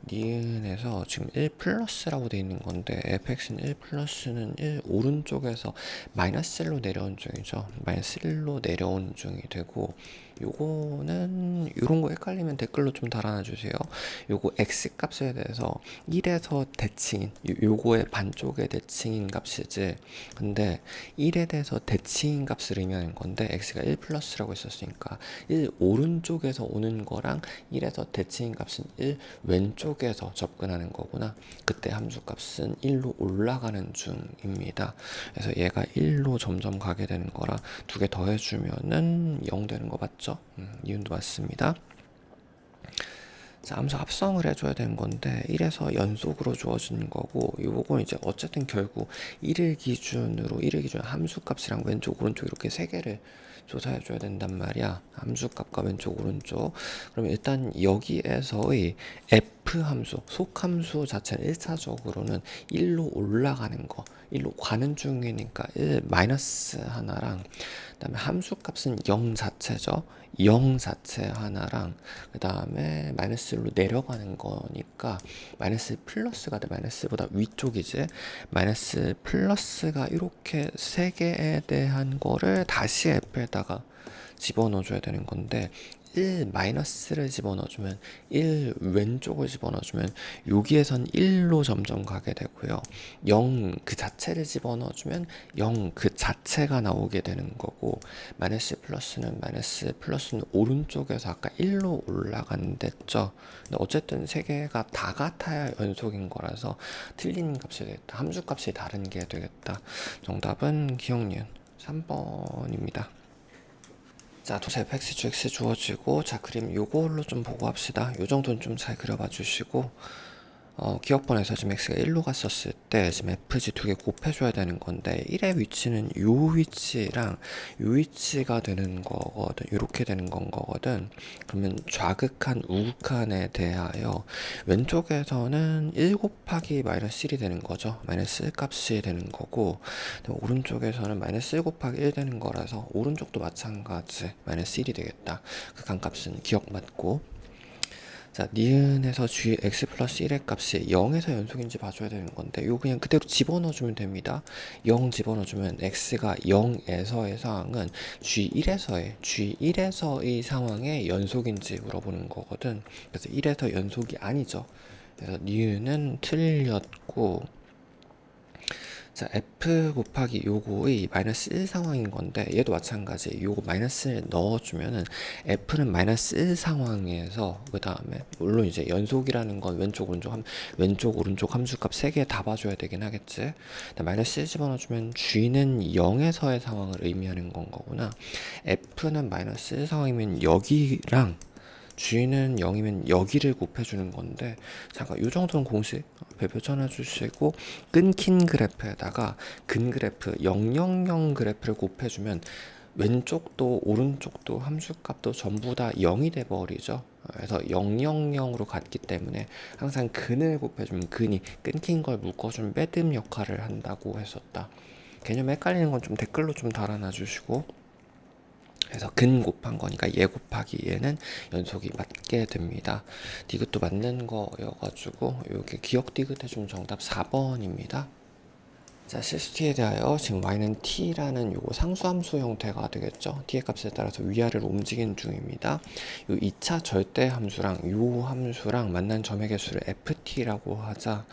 니은에서 지금 1 플러스라고 돼 있는 건데 fx는 1 플러스는 1 오른쪽에서 마이너스 1로 내려온 중이죠. 마이너스 1로 내려온 중이 되고 요거는 요런 거 헷갈리면 댓글로 좀 달아놔 주세요. 요거 x 값에 대해서 1에서 대칭인 요거의 반쪽의 대칭인 값이지. 근데 1에 대해서 대칭인 값을 의미하는 건데 x가 1 플러스라고 했었으니까 1 오른쪽에서 오는 거랑 1에서 대칭인 값은 1 왼쪽에서 접근하는 거구나. 그때 함수값은 1로 올라가는 중입니다. 그래서 얘가 1로 점점 가게 되는 거라 두 개 더해주면은 0 되는 거 맞죠? 이윤도 맞습니다. 자, 함수 합성을 해줘야 되는 건데 1에서 연속으로 주어지는 거고 요건 이제 어쨌든 결국 1을 기준으로 함수값이랑 왼쪽 오른쪽 이렇게 세 개를 조사해 줘야 된단 말이야. 함수값과 왼쪽 오른쪽. 그럼 일단 여기에서의 f 함수, 속함수 자체는 1차적으로는 1로 올라가는 거, 1로 가는 중이니까 1 마이너스 하나랑 그다음에 함수값은 0 자체죠. 0 자체 하나랑 그 다음에 마이너스 1로 내려가는 거니까 마이너스 플러스가 돼. 마이너스보다 위쪽이지. 마이너스 플러스가 이렇게 세 개에 대한 거를 다시 f에다가 집어넣어줘야 되는 건데 1 마이너스를 집어넣어주면 1 왼쪽을 집어넣어주면 여기에선 1로 점점 가게 되고요. 0 그 자체를 집어넣어주면 0 그 자체가 나오게 되는 거고 마이너스 플러스는 오른쪽에서 아까 1로 올라간댔죠. 근데 어쨌든 세 개가 다 같아야 연속인 거라서 틀린 값이 되겠다. 함수값이 다른 게 되겠다. 정답은 기억니은 3번입니다. 자, 도세 fx, gx 주어지고 자, 그림 요걸로 좀 보고 합시다. 요 정도는 좀 잘 그려봐 주시고 기억번에서 지금 x가 1로 갔었을 때 지금 fg 두 개 곱해줘야 되는 건데 1의 위치는 요 위치랑 요 위치가 되는 거거든. 이렇게 되는 건 거거든. 그러면 좌극한 우극한에 대하여 왼쪽에서는 1 곱하기 마이너스 1이 되는 거죠. 마이너스 1 값이 되는 거고, 오른쪽에서는 마이너스 1 곱하기 1 되는 거라서 오른쪽도 마찬가지 마이너스 1이 되겠다. 그 값은 기억 맞고, 자, 니은에서 g x 플러스 1의 값이 0에서 연속인지 봐줘야 되는 건데 이거 그냥 그대로 집어넣어주면 됩니다. 0 집어넣어주면 x가 0에서의 상황은 g1에서의 상황의 연속인지 물어보는 거거든. 그래서 1에서 연속이 아니죠. 그래서 니은은 틀렸고, 자, f 곱하기 요거의 마이너스 1 상황인 건데 얘도 마찬가지. 요거 마이너스를 넣어주면은 f는 마이너스 1 상황에서 그 다음에 물론 이제 연속이라는 건 왼쪽 오른쪽 함수값 3개 다 봐줘야 되긴 하겠지. 마이너스 1 집어넣어주면 g는 0에서의 상황을 의미하는 건 거구나. f는 마이너스 1 상황이면 여기랑 g는 0이면 여기를 곱해주는 건데, 잠깐 요 정도는 공식 별표 쳐놔주시고, 끊긴 그래프에다가 근 그래프 000 그래프를 곱해주면 왼쪽도 오른쪽도 함수값도 전부 다 0이 돼버리죠. 그래서 000으로 갔기 때문에 항상 근을 곱해주면 근이 끊긴 걸 묶어주면 빼듬 역할을 한다고 했었다. 개념 헷갈리는 건 좀 댓글로 좀 달아놔 주시고, 그래서 근 곱한 거니까 얘 곱하기 얘는 연속이 맞게 됩니다. 디귿도 맞는 거여가지고 이렇게 기억 디귿 해주면 정답 4번입니다. 자, 실수t에 대하여 지금 y는 t라는 요거 상수함수 형태가 되겠죠. t의 값에 따라서 위아래로 움직이는 중입니다. 요 2차 절대 함수랑 요 함수랑 만난 점의 개수를 ft라고 하자.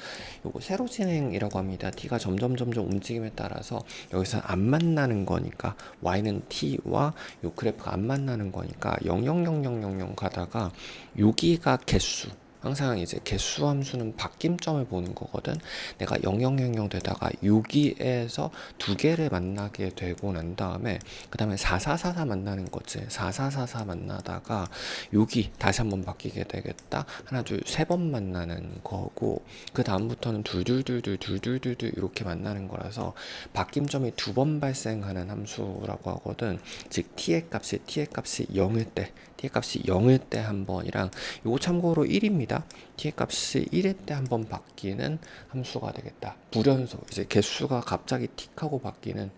요거 세로 진행이라고 합니다. t가 점점 움직임에 따라서 여기서 안 만나는 거니까 y는 t와 요 그래프가 안 만나는 거니까 00000 가다가 여기가 개수, 항상 이제 개수 함수는 바뀜점을 보는 거거든. 내가 0000 되다가 여기에서 두 개를 만나게 되고 난 다음에 그 다음에 4444 만나는 거지. 4444 만나다가 여기 다시 한번 바뀌게 되겠다. 하나 둘 세 번 만나는 거고, 그 다음부터는 둘둘둘둘 이렇게 만나는 거라서 바뀜점이 두 번 발생하는 함수라고 하거든. 즉 t의 값이 0일 때, t의 값이 0일 때 한 번이랑, 요거 참고로 1입니다. t의 값이 1일 때 한 번 바뀌는 함수가 되겠다. 불연속, 이제 개수가 갑자기 틱하고 바뀌는,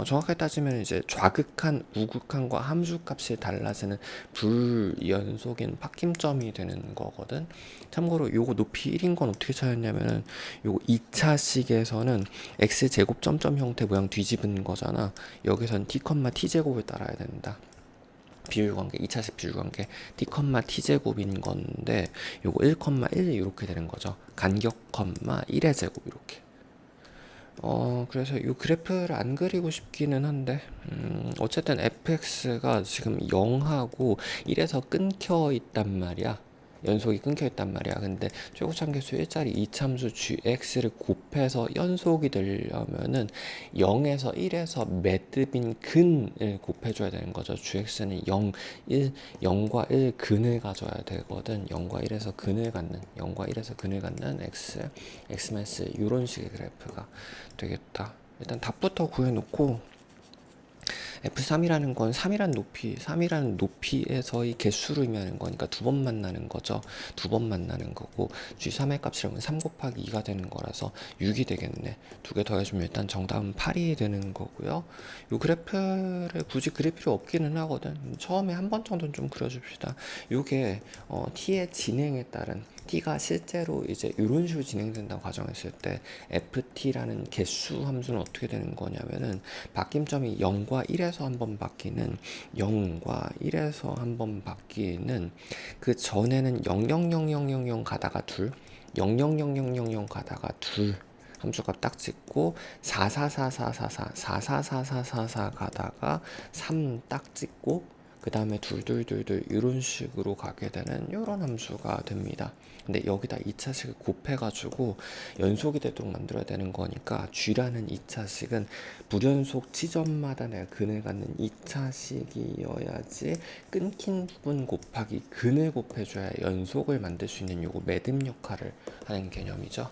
정확하게 따지면 이제 좌극한, 우극한과 함수 값이 달라지는 불연속인 바뀜점이 되는 거거든. 참고로 요거 높이 1인 건 어떻게 찾았냐면은, 요거 2차식에서는 x제곱 점점 형태 모양 뒤집은 거잖아. 여기선 t, t제곱을 따라야 된다. 비율관계, 2차식 비율관계 t, t제곱인 건데 요거 1,1 이렇게 되는 거죠. 간격, 1의 제곱 이렇게. 그래서 이 그래프를 안 그리고 싶기는 한데, 어쨌든 fx가 지금 0하고 1에서 끊겨 있단 말이야. 연속이 끊겨 있단 말이야. 근데 최고참계수 1짜리 이참수 gx를 곱해서 연속이 되려면은 0에서 1에서 매듭인 근을 곱해줘야 되는 거죠. gx는 0과 1 근을 가져야 되거든. 0과 1에서 근을 갖는 x 이런 식의 그래프가 되겠다. 일단 답부터 구해놓고, F3이라는 건 3이라는 높이에서의 개수를 의미하는 거니까 두 번 만나는 거죠. 두 번 만나는 거고, G3의 값이라면 3 곱하기 2가 되는 거라서 6이 되겠네. 두 개 더해주면 일단 정답은 8이 되는 거고요. 이 그래프를 굳이 그릴 필요 없기는 하거든. 처음에 한 번 정도는 좀 그려줍시다. 이게 t의 진행에 따른, t가 실제로 이제 이런 식으로 진행된다고 가정했을 때 ft라는 개수 함수는 어떻게 되는 거냐면은 바뀜점이 0과 1에서 한번 바뀌는, 그 전에는 00000 가다가 둘, 00000 가다가 둘 함수값 딱 찍고 444444 가다가 3 딱 찍고, 그 다음에 둘둘둘둘 이런 식으로 가게 되는 이런 함수가 됩니다. 근데 여기다 2차식을 곱해가지고 연속이 되도록 만들어야 되는 거니까 G라는 2차식은 불연속 지점마다 내가 근을 갖는 2차식이어야지 끊긴 부분 곱하기 근을 곱해줘야 연속을 만들 수 있는 요거 매듭 역할을 하는 개념이죠.